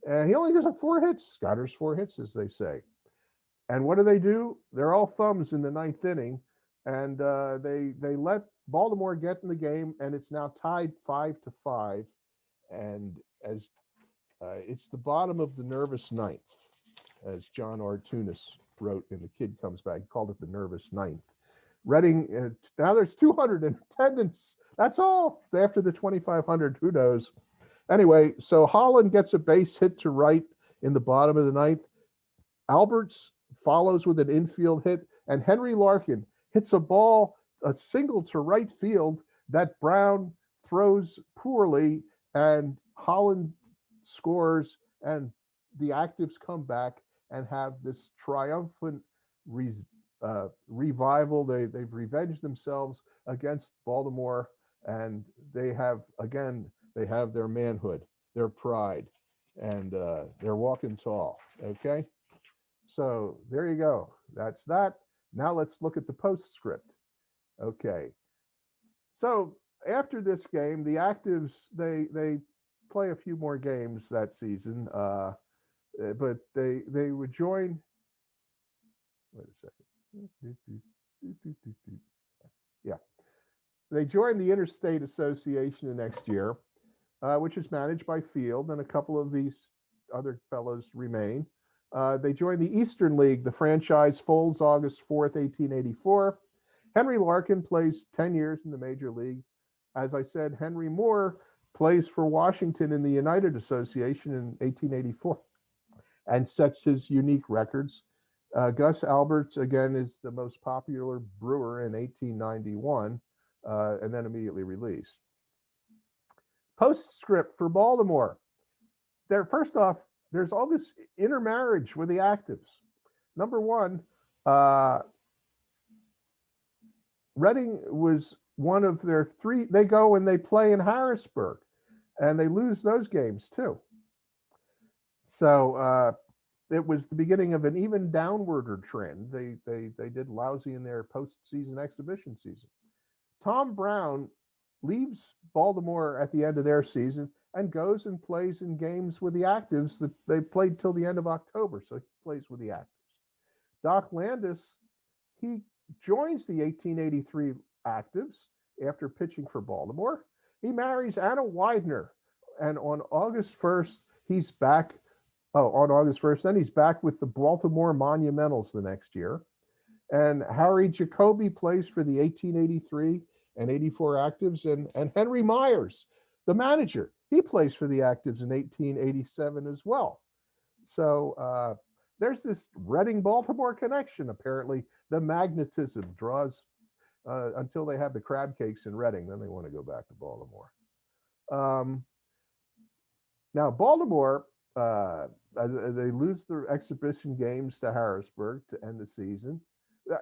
and he only gives up 4 hits. Scatters 4 hits, as they say. And what do? They're all thumbs in the 9th inning, and they let Baltimore get in the game, and it's now tied 5-5. And as it's the bottom of the nervous 9th, as John Artunis wrote in The Kid Comes Back. He called it the nervous 9th. Reading, now there's 200 in attendance. That's all after the 2,500. Who knows? Anyway, so Holland gets a base hit to right in the bottom of the 9th. Alberts follows with an infield hit, and Henry Larkin hits a single to right field that Brown throws poorly, and Holland scores, and the actives come back and have this triumphant revival. They've revenged themselves against Baltimore, and they have their manhood, their pride, and they're walking tall. Okay, so there you go. That's that. Now let's look at the postscript. Okay, so after this game, the actives they play a few more games that season, but they would join. Wait a second. Yeah, they joined the Interstate Association the next year, which is managed by Field, and a couple of these other fellows remain. They joined the Eastern League. The franchise folds August 4th, 1884. Henry Larkin plays 10 years in the Major League. As I said, Henry Moore plays for Washington in the United Association in 1884 and sets his unique records. Gus Alberts, again, is the most popular Brewer in 1891, and then immediately released. Postscript for Baltimore. First off, there's all this intermarriage with the actives. Number one, Reading was one of their 3. They go and they play in Harrisburg. and they lose those games too. So it was the beginning of an even downwarder trend. They did lousy in their postseason exhibition season. Tom Brown leaves Baltimore at the end of their season and goes and plays in games with the actives that they played till the end of October. So he plays with the actives. Doc Landis, he joins the 1883 actives after pitching for Baltimore. He marries Anna Widener, and on August 1st, he's back. Oh, on August 1st, then he's back with the Baltimore Monumentals the next year. And Harry Jacoby plays for the 1883 and 84 actives, and Henry Myers, the manager, he plays for the actives in 1887 as well. So there's this Reading Baltimore connection. Apparently, the magnetism draws until they have the crab cakes in Reading, then they want to go back to Baltimore. Now, Baltimore, they lose their exhibition games to Harrisburg to end the season.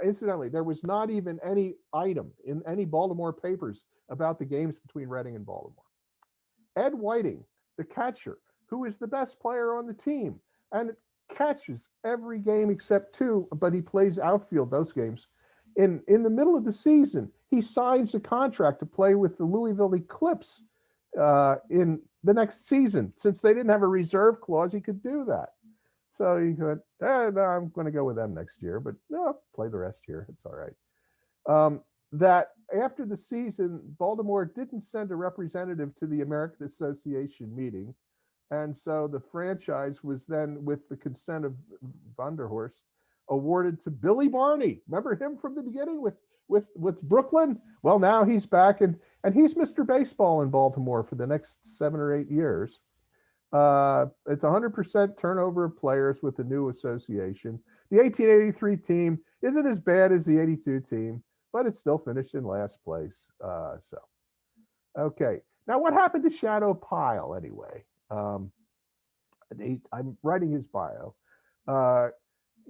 Incidentally, there was not even any item in any Baltimore papers about the games between Reading and Baltimore. Ed Whiting, the catcher, who is the best player on the team and catches every game except two, but he plays outfield those games. In the middle of the season, he signs a contract to play with the Louisville Eclipse in the next season. Since they didn't have a reserve clause, he could do that. So he went, no, I'm going to go with them next year, but no, play the rest here. It's all right. That after the season, Baltimore didn't send a representative to the American Association meeting. And so the franchise was then, with the consent of Vanderhorst, awarded to Billy Barney. Remember him from the beginning with Brooklyn? Well, now he's back, and he's Mr. Baseball in Baltimore for the next 7 or 8 years. It's 100% turnover of players with the new association. The 1883 team isn't as bad as the 82 team, but it's still finished in last place. Okay. Now, what happened to Shadow Pyle anyway? I'm writing his bio.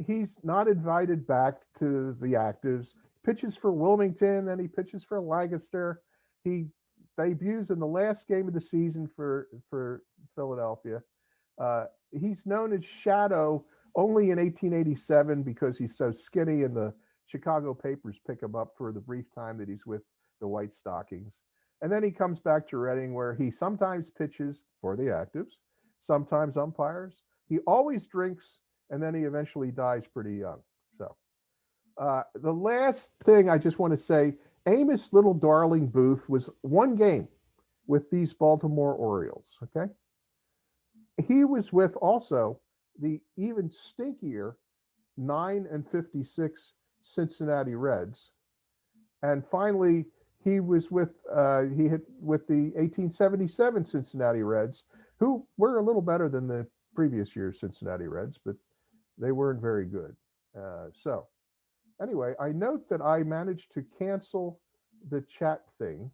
He's not invited back to the actives. Pitches for Wilmington, and he pitches for Lancaster. He debuts in the last game of the season for Philadelphia. He's known as Shadow only in 1887 because he's so skinny, and the Chicago papers pick him up for the brief time that he's with the White Stockings. And then he comes back to Reading, where he sometimes pitches for the actives, sometimes umpires. He always drinks, and then he eventually dies pretty young. So the last thing I just want to say, Amos Little Darling Booth was one game with these Baltimore Orioles, okay? He was with also the even stinkier 9-56 Cincinnati Reds. And finally, he was with the 1877 Cincinnati Reds, who were a little better than the previous year's Cincinnati Reds, but they weren't very good. So anyway, I note that I managed to cancel the chat thing.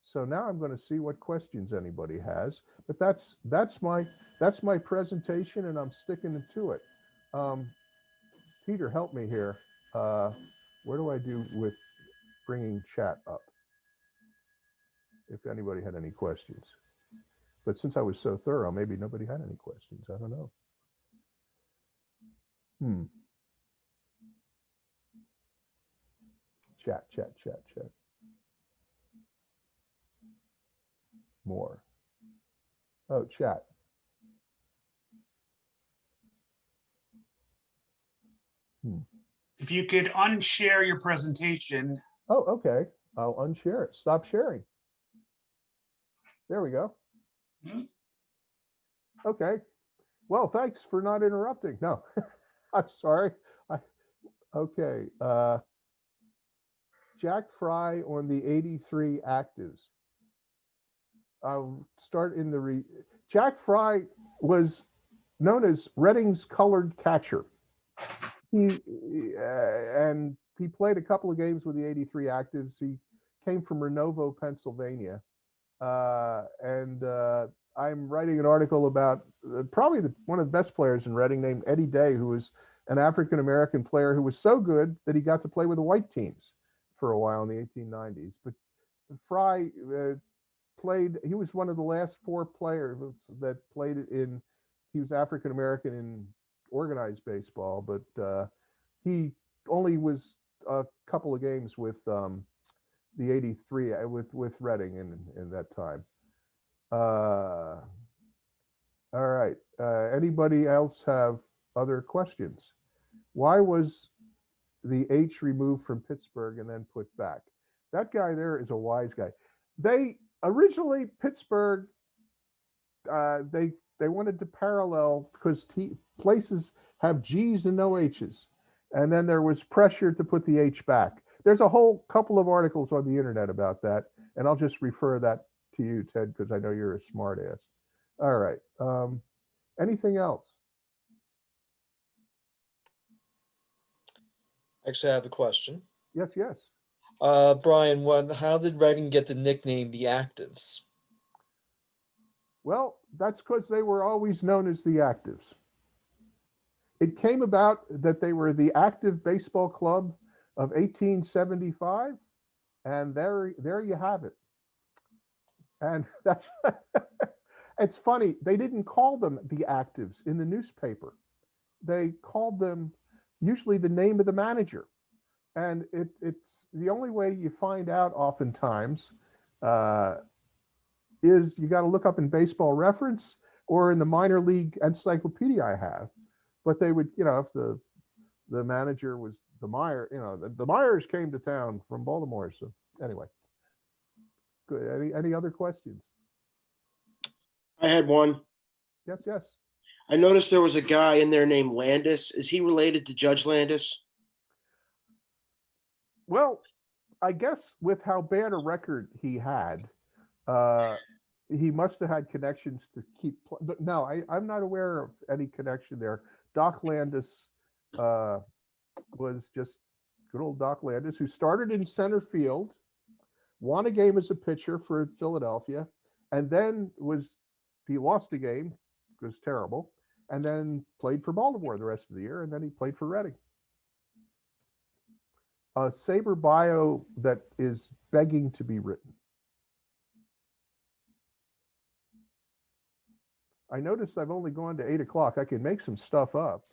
So now I'm going to see what questions anybody has. But that's my presentation, and I'm sticking to it. Peter, help me here. What do I do with bringing chat up? If anybody had any questions. But since I was so thorough, maybe nobody had any questions. I don't know. Chat. More. Oh, chat. If you could unshare your presentation. Oh, okay. I'll unshare it. Stop sharing. There we go. Okay. Well, thanks for not interrupting. No, I'm sorry. Okay. Jack Frye on the 83 actives. I'll start in the Jack Frye was known as Reading's colored catcher. He played a couple of games with the 83 actives. He came from Renovo, Pennsylvania. I'm writing an article about probably one of the best players in Reading, named Eddie Day, who was an African-American player who was so good that he got to play with the white teams for a while in the 1890s. But Frye played. He was one of the last 4 players that played in. He was African American in organized baseball, but he only was a couple of games with the '83 with Reading in that time. All right. Anybody else have other questions? Why was the H removed from Pittsburgh and then put back? That guy there is a wise guy. They originally Pittsburgh, they wanted to parallel because places have G's and no H's, and then there was pressure to put the H back. There's a whole couple of articles on the internet about that, and I'll just refer that to you, Ted, because I know you're a smart ass. All right. Anything else? Actually, I have a question. Yes, yes. Brian, how did Reading get the nickname the Actives? Well, that's because they were always known as the Actives. It came about that they were the Active Baseball Club of 1875, and there you have it. And that's it's funny, they didn't call them the Actives in the newspaper. They called them usually the name of the manager. And it's the only way you find out oftentimes is you got to look up in Baseball Reference or in the minor league encyclopedia I have. But they would, if the manager was the Meyer, the Myers came to town from Baltimore. So anyway, good. Any other questions? I had one. Yes, yes. I noticed there was a guy in there named Landis. Is he related to Judge Landis? Well, I guess with how bad a record he had, he must have had connections to keep. But no, I'm not aware of any connection there. Doc Landis was just good old Doc Landis, who started in center field, won a game as a pitcher for Philadelphia, and then he lost a game, it was terrible, and then played for Baltimore the rest of the year, and then he played for Reading. A SABR bio that is begging to be written. I noticed I've only gone to 8 o'clock. I can make some stuff up,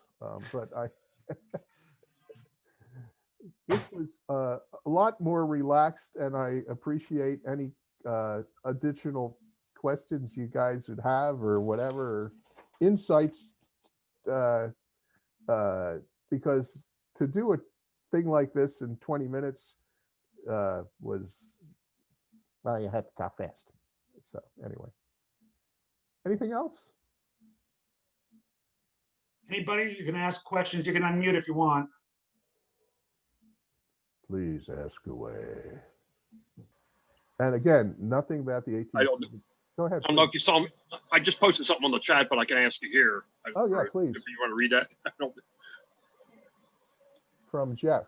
but this was a lot more relaxed, and I appreciate any additional questions you guys would have or whatever, or insights, because to do a thing like this in 20 minutes was, well, you had to talk fast. So anyway, anything else? Anybody, you can ask questions. You can unmute if you want. Please ask away. And again, nothing about the 18. I don't Go ahead. I don't know if you saw me. I just posted something on the chat, but I can ask you here. Oh, yeah, please. If you want to read that. I don't, From Jeff.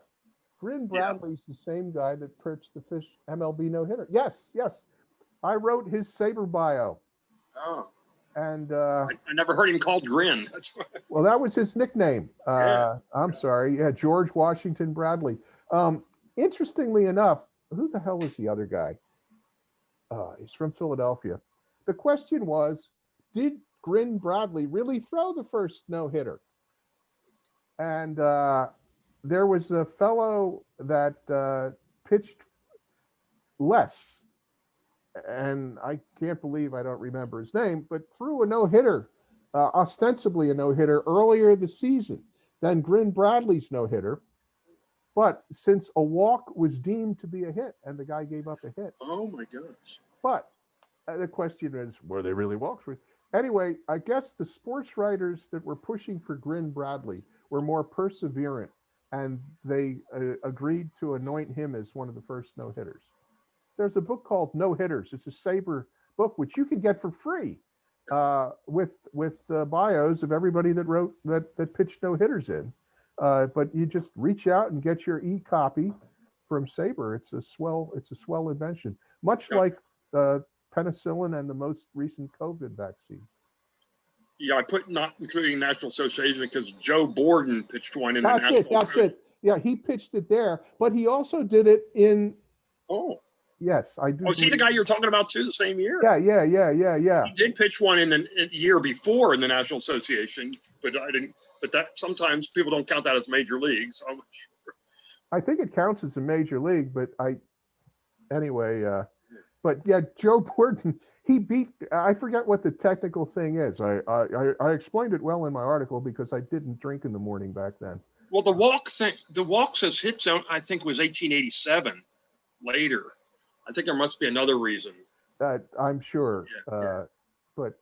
Grin Bradley's the same guy that perched the Fish MLB no-hitter. Yes, yes. I wrote his SABR bio. oh, And I never heard him called Grin. That's why. well, that was his nickname. Yeah. I'm sorry. Yeah, George Washington Bradley. Interestingly enough, who the hell is the other guy? He's from Philadelphia. The question was, did Grin Bradley really throw the first no-hitter? And there was a fellow that pitched less, and I can't believe I don't remember his name, but threw a no-hitter, ostensibly a no-hitter earlier this season than Grin Bradley's no-hitter. But since a walk was deemed to be a hit and the guy gave up a hit. Oh my gosh. But the question is, were they really walks? Anyway, I guess the sports writers that were pushing for Grin Bradley were more perseverant, and they agreed to anoint him as one of the first no-hitters. There's a book called No Hitters. It's a SABR book, which you can get for free with the bios of everybody that wrote that pitched no-hitters in. But you just reach out and get your e-copy from SABR. It's a swell invention, much like penicillin and the most recent COVID vaccine. Yeah, I put not including National Association because Joe Borden pitched one in That's the National. That's it. Yeah, he pitched it there, but he also did it in. Oh. Yes, I do. Oh, is he the guy you're talking about too, the same year? Yeah. He did pitch one in the year before in the National Association, but I didn't, but that sometimes people don't count that as major leagues. So I think it counts as a major league, but but yeah, Joe Borden, he beat, I forget what the technical thing is. I explained it well in my article because I didn't drink in the morning back then. well, the walk says hit zone, I think was 1887 later. I think there must be another reason. I'm sure. Yeah. But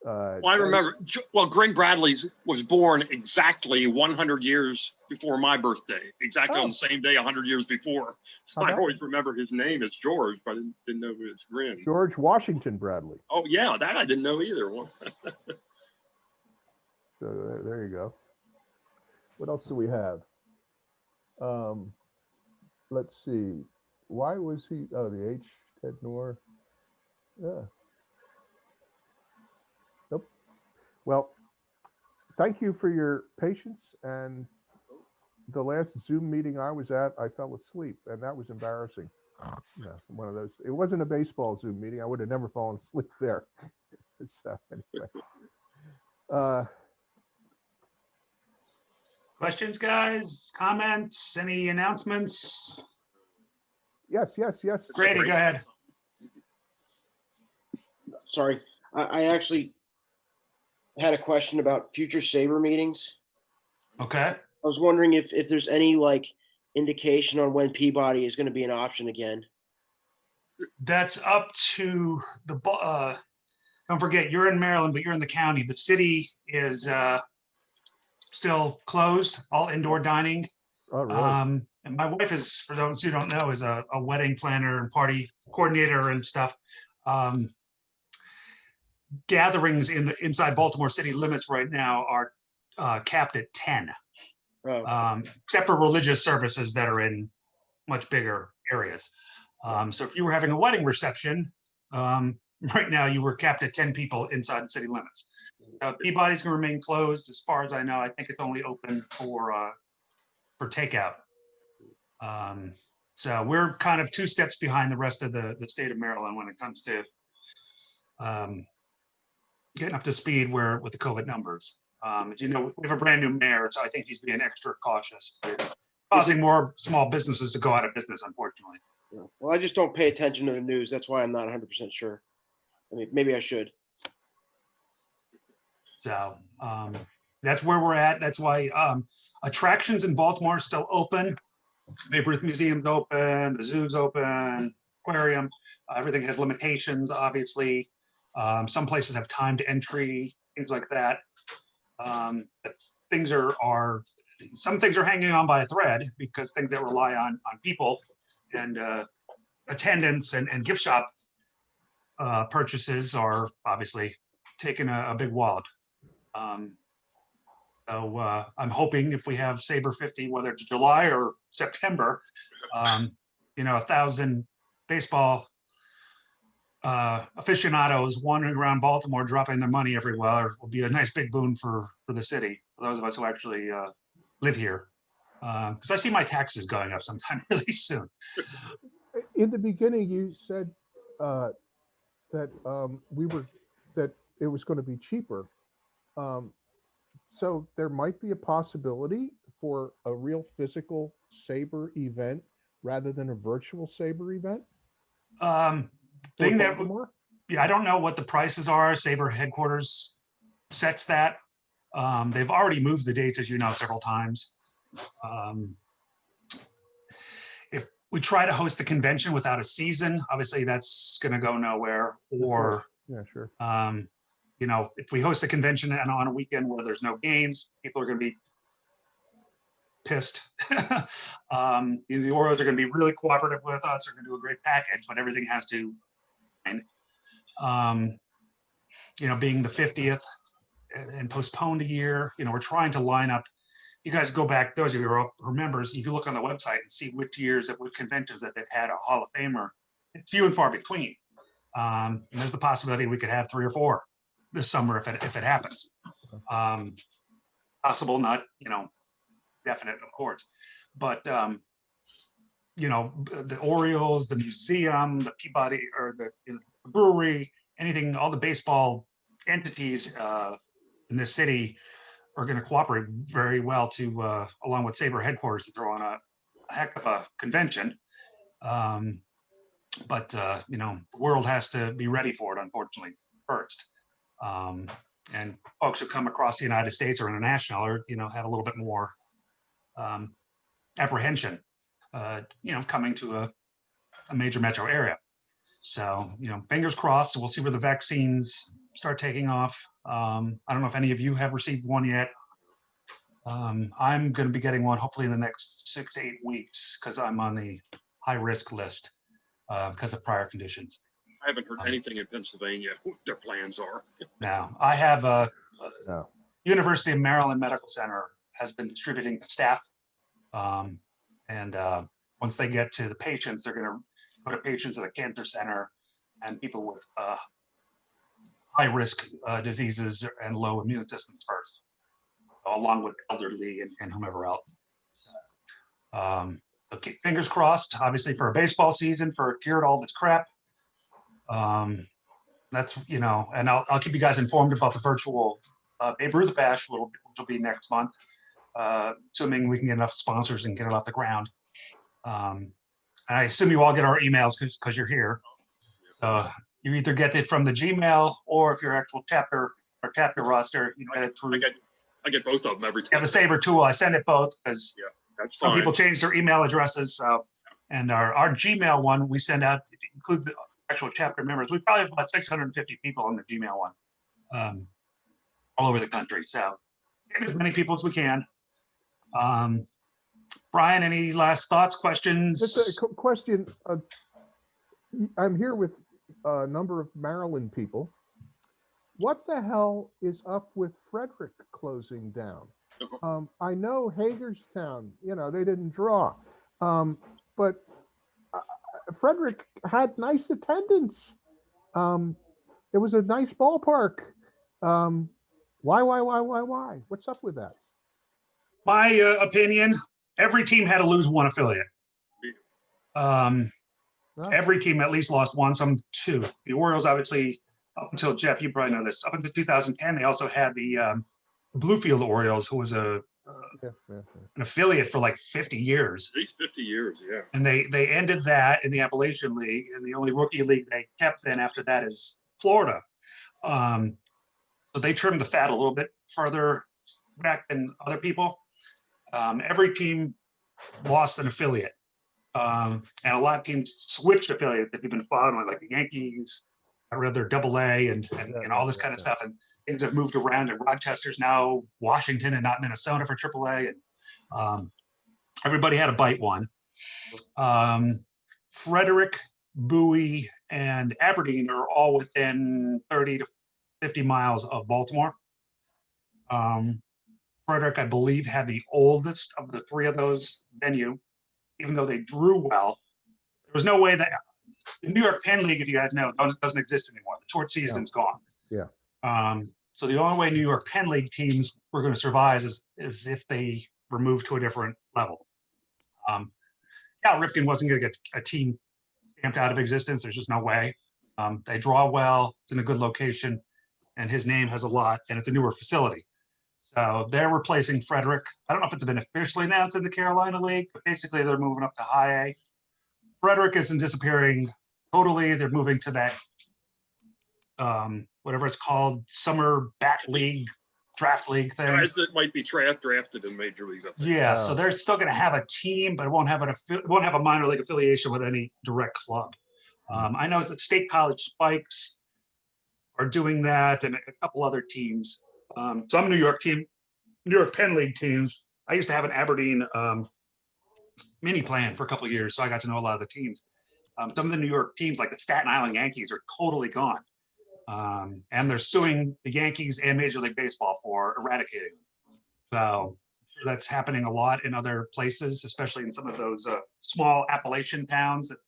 Well, I remember, well, Glenn Bradley's was born exactly 100 years before my birthday, exactly on the same day, 100 years before. So I always remember his name as George, but I didn't know it was Glenn. George Washington Bradley. Oh, yeah, that I didn't know either. So there you go. What else do we have? Let's see. Why was he? Oh, the H. Ted Noor. Yeah. Nope. Well, thank you for your patience. And the last Zoom meeting I was at, I fell asleep, and that was embarrassing. Yeah, one of those. It wasn't a baseball Zoom meeting. I would have never fallen asleep there. So anyway. Questions, guys? Comments? Any announcements? Yes. Grady, go ahead. Sorry, I actually had a question about future SABR meetings. Okay. I was wondering if there's any like indication on when Peabody is going to be an option again. That's up to the, don't forget, you're in Maryland, but you're in the county. The city is still closed, all indoor dining. Oh, really? And my wife is, for those who don't know, is a wedding planner and party coordinator and stuff. Gatherings inside Baltimore city limits right now are capped at 10, except for religious services that are in much bigger areas. So if you were having a wedding reception, right now you were capped at 10 people inside the city limits. Peabody's going to remain closed as far as I know. I think it's only open for takeout. So we're kind of 2 steps behind the rest of the state of Maryland when it comes to getting up to speed with the COVID numbers. As you know, we have a brand new mayor, so I think he's being extra cautious, causing more small businesses to go out of business, unfortunately. Well, I just don't pay attention to the news. That's why I'm not 100% sure. I mean, maybe I should. So that's where we're at. That's why attractions in Baltimore are still open. Babe Ruth Museum's open, the zoo's open, aquarium. Everything has limitations, obviously. Some places have timed entry, things like that. Things are some things are hanging on by a thread because things that rely on people and attendance and gift shop purchases are obviously taking a big wallop. So I'm hoping if we have SABR 50, whether it's July or September, 1,000 baseball aficionados wandering around Baltimore dropping their money everywhere will be a nice big boon for the city, for those of us who actually live here. Because I see my taxes going up sometime really soon. In the beginning, you said that that it was going to be cheaper. So there might be a possibility for a real physical SABR event rather than a virtual SABR event. Thing that, yeah, I don't know what the prices are. SABR headquarters sets that. They've already moved the dates, as you know, several times. If we try to host the convention without a season, obviously that's going to go nowhere. Or yeah, sure. If we host a convention and on a weekend where there's no games, people are going to be pissed. The Orioles are going to be really cooperative with us. They're going to do a great package, but everything has to, being the 50th and postponed a year, we're trying to line up. You guys go back, those of you who are members, you can look on the website and see which years at which conventions that they've had a Hall of Famer. It's few and far between. And there's the possibility we could have 3 or 4 this summer if it happens. Possible, not definite, of course, but the Orioles, the museum, the Peabody, or the brewery, anything, all the baseball entities in this city are going to cooperate very well to, along with SABR headquarters, to throw on a heck of a convention. But the world has to be ready for it, unfortunately, first. And folks who come across the United States or international are, have a little bit more apprehension, coming to a major metro area. So, fingers crossed. We'll see where the vaccines start taking off. I don't know if any of you have received one yet. I'm going to be getting one hopefully in the next 6 to 8 weeks because I'm on the high risk list because of prior conditions. I haven't heard anything in Pennsylvania, what their plans are. Now, I have a No. University of Maryland Medical Center has been distributing the staff. And once they get to the patients, they're going to go to patients at a cancer center and people with high risk diseases and low immune systems first, along with elderly and whomever else. Okay, fingers crossed, obviously, for a baseball season, for a cure to all this crap. That's, and I'll keep you guys informed about the virtual Babe Ruth Bash, which will be next month, assuming we can get enough sponsors and get it off the ground. And I assume you all get our emails because you're here. You either get it from the Gmail, or if you're actual chapter or chapter roster, edit through. I get both of them every time. You have the SABR tool. I send it both because That's some fine. people change their email addresses. And our Gmail one, we send out, if you include the actual chapter members, we probably have about 650 people on the Gmail one, all over the country. So get as many people as we can. Brian, any last thoughts, questions? Just a question. I'm here with a number of Maryland people. What the hell is up with Frederick closing down? I know Hagerstown, they didn't draw, but Frederick had nice attendance. It was a nice ballpark. Why? What's up with that? My opinion, every team had to lose one affiliate. Every team at least lost one, some two. The Orioles, obviously, up until Jeff, you probably know this, up until 2010, they also had the Bluefield Orioles, who was an affiliate for like 50 years. At least 50 years, yeah. And they ended that in the Appalachian League, and the only rookie league they kept then after that is Florida. So they trimmed the fat a little bit further back than other people. Every team lost an affiliate. And a lot of teams switched affiliates if you've been following, like the Yankees, I read their AA and all this kind of stuff. And things have moved around, and Rochester's now Washington and not Minnesota for AAA. And everybody had a bite one. Frederick, Bowie, and Aberdeen are all within 30 to 50 miles of Baltimore. Frederick, I believe, had the oldest of the three of those venue, even though they drew well. There was no way that the New York Penn League, if you guys know, doesn't exist anymore. The short season's gone. Yeah. So the only way New York Penn League teams were going to survive is if they were moved to a different level. Cal Ripken wasn't going to get a team stamped out of existence. There's just no way. They draw well. It's in a good location, and his name has a lot, and it's a newer facility. So they're replacing Frederick. I don't know if it's been officially announced in the Carolina League, but basically they're moving up to high A. Frederick isn't disappearing totally. They're moving to that, whatever it's called, summer bat league, draft league thing. Guys that might be drafted in major leagues. Yeah, so they're still going to have a team, but it won't have a minor league affiliation with any direct club. I know that State College Spikes are doing that, and a couple other teams. Some New York Penn League teams. I used to have an Aberdeen mini plan for a couple of years, so I got to know a lot of the teams. Some of the New York teams, like the Staten Island Yankees, are totally gone, and they're suing the Yankees and Major League Baseball for eradicating them. So that's happening a lot in other places, especially in some of those small Appalachian towns that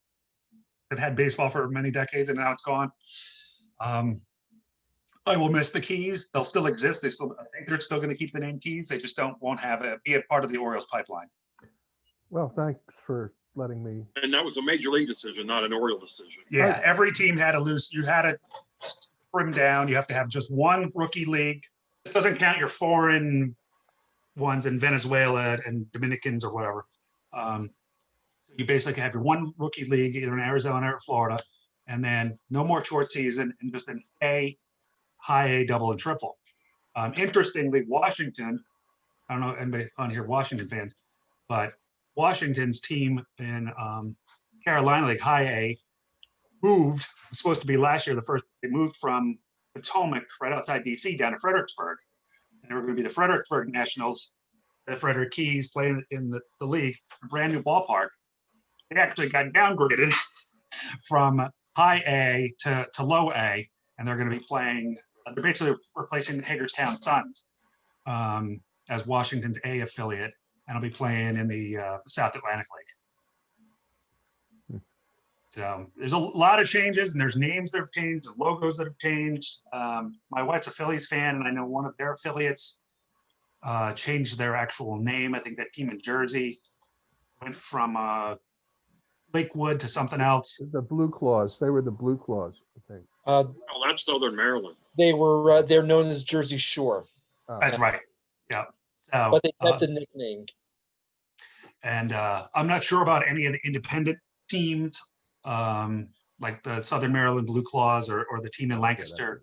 have had baseball for many decades, and now it's gone. I will miss the Keys. They'll still exist. I think they're still going to keep the name Keys. They just won't be a part of the Orioles pipeline. Well, thanks for letting me. And that was a major league decision, not an Oriole decision. Yeah, every team had you had to trim down. You have to have just one rookie league. This doesn't count your foreign ones in Venezuela and Dominicans or whatever. You basically have your one rookie league, either in Arizona or Florida, and then no more short season and just an A, high A, double, and triple. Interestingly, Washington, I don't know anybody on here, Washington fans, but Washington's team in Carolina League, high A, moved, was supposed to be last year, they moved from Potomac, right outside DC, down to Fredericksburg. And they were going to be the Fredericksburg Nationals, the Frederick Keys playing in the league, a brand new ballpark. They actually got downgraded from high A to low A, and they're going to be playing, they're basically replacing the Hagerstown Suns as Washington's A affiliate, and will be playing in the South Atlantic League. So there's a lot of changes, and there's names that have changed, and logos that have changed. My wife's a Phillies fan, and I know one of their affiliates changed their actual name. I think that team in Jersey went from Lakewood to something else. The Blue Claws. They were the Blue Claws, I think. Oh, that's Southern Maryland. They're known as Jersey Shore, That's right. Yeah. So, but they kept the nickname. and I'm not sure about any of the independent teams, like the Southern Maryland Blue Claws or the team in Lancaster.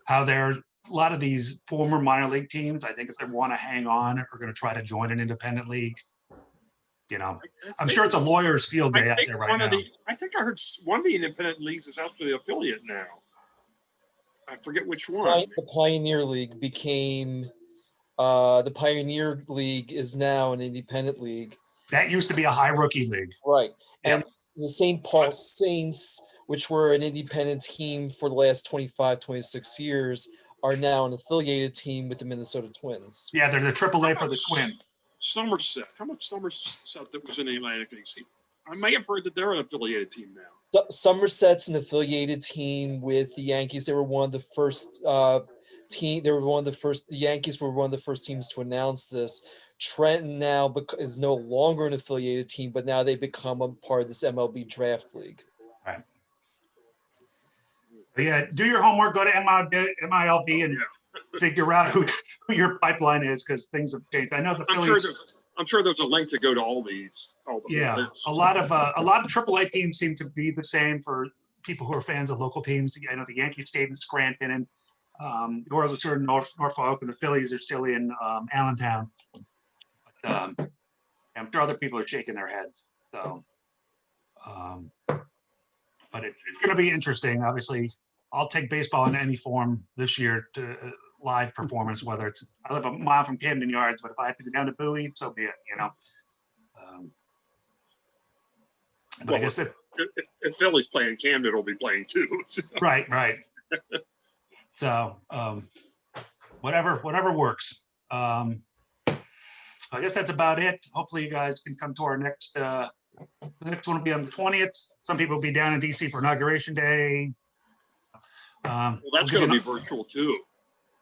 How they're a lot of these former minor league teams, I think if they want to hang on, are going to try to join an independent league. You know, I'm sure it's a lawyer's field day out there right now. I think I heard one of the independent leagues is actually an affiliate now. I forget which one. The Pioneer League became the Pioneer League is now an independent league. That used to be a high rookie league. Right. Yep. And the St. Paul Saints, which were an independent team for the last 25, 26 years, are now an affiliated team with the Minnesota Twins. Yeah, they're the AAA for the Twins. Somerset. How much Somerset that was in the Atlantic League? I may have heard that they're an affiliated team now. Somerset's an affiliated team with the Yankees. They were one of the first team. They were one of the first. The Yankees were one of the first teams to announce this. Trenton now is no longer an affiliated team, but now they become a part of this MLB draft league. Right. But yeah, do your homework. Go to MILB and figure out who your pipeline is, because things have changed. I know the Phillies. I'm sure there's a link to go to all the lists. A lot of AAA teams seem to be the same for people who are fans of local teams. I know the Yankees stayed in Scranton, and the Orioles are still in Norfolk, and the Phillies are still in Allentown. But, I'm sure other people are shaking their heads. So, but it's going to be interesting. Obviously, I'll take baseball in any form this year to live performance, whether it's, I live a mile from Camden Yards, but if I have to go down to Bowie, so be it, you know. But I guess if Philly's playing, Camden will be playing too. So. Right. So whatever works. I guess that's about it. Hopefully you guys can come to our next, the next one will be on the 20th. Some people will be down in DC for Inauguration Day. Well, that's going to be virtual too.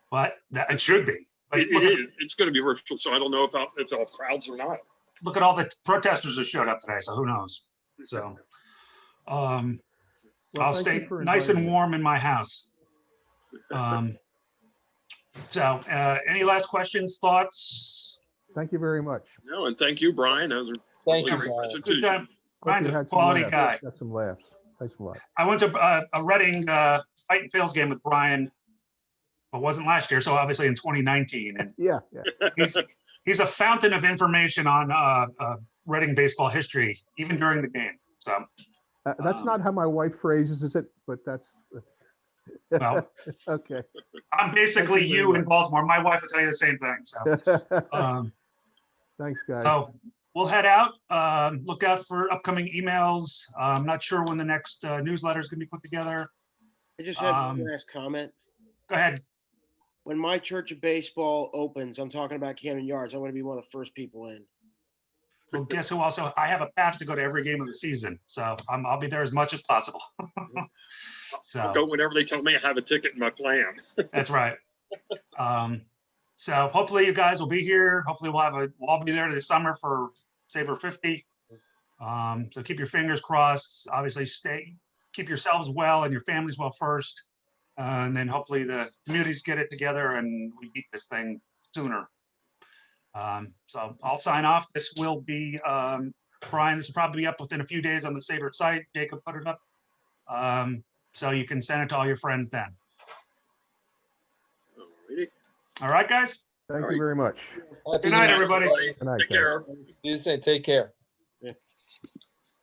But it should be. But it is. It's going to be virtual, so I don't know if it's all crowds or not. Look at all the protesters that showed up today, so who knows? So I'll stay nice and warm in my house. So any last questions, thoughts? Thank you very much. No, and thank you, Brian. Thank you, Brian. Good time. Brian's a Had some quality laughs. guy. Got some laughs. Thanks a lot. I went to a Reading Fight and Fails game with Brian. It wasn't last year, so obviously in 2019. And Yeah. he's a fountain of information on Reading baseball history, even during the game. So That's not how my wife phrases it, but that's well, okay. I'm basically you in Baltimore. My wife will tell you the same thing. So Thanks, guys. so we'll head out. Look out for upcoming emails. I'm not sure when the next newsletter is going to be put together. I just had one last comment. Go ahead. When my Church of Baseball opens, I'm talking about Camden Yards. I want to be one of the first people in. Well, guess who also? I have a pass to go to every game of the season, so I'll be there as much as possible. So I'll go whenever they tell me I have a ticket in my plan. that's right. So hopefully you guys will be here. Hopefully we'll all be there this summer for SABR 50. So keep your fingers crossed. Obviously, keep yourselves well and your families well first. And then hopefully the communities get it together and we beat this thing sooner. So I'll sign off. This will be, Brian, this will probably be up within a few days on the SABR site. Jacob put it up. So you can send it to all your friends then. Alrighty. All right, guys? Thank All you right. very much. Happy Good night, New Year. everybody. Good night, Take guys. care. You say take care.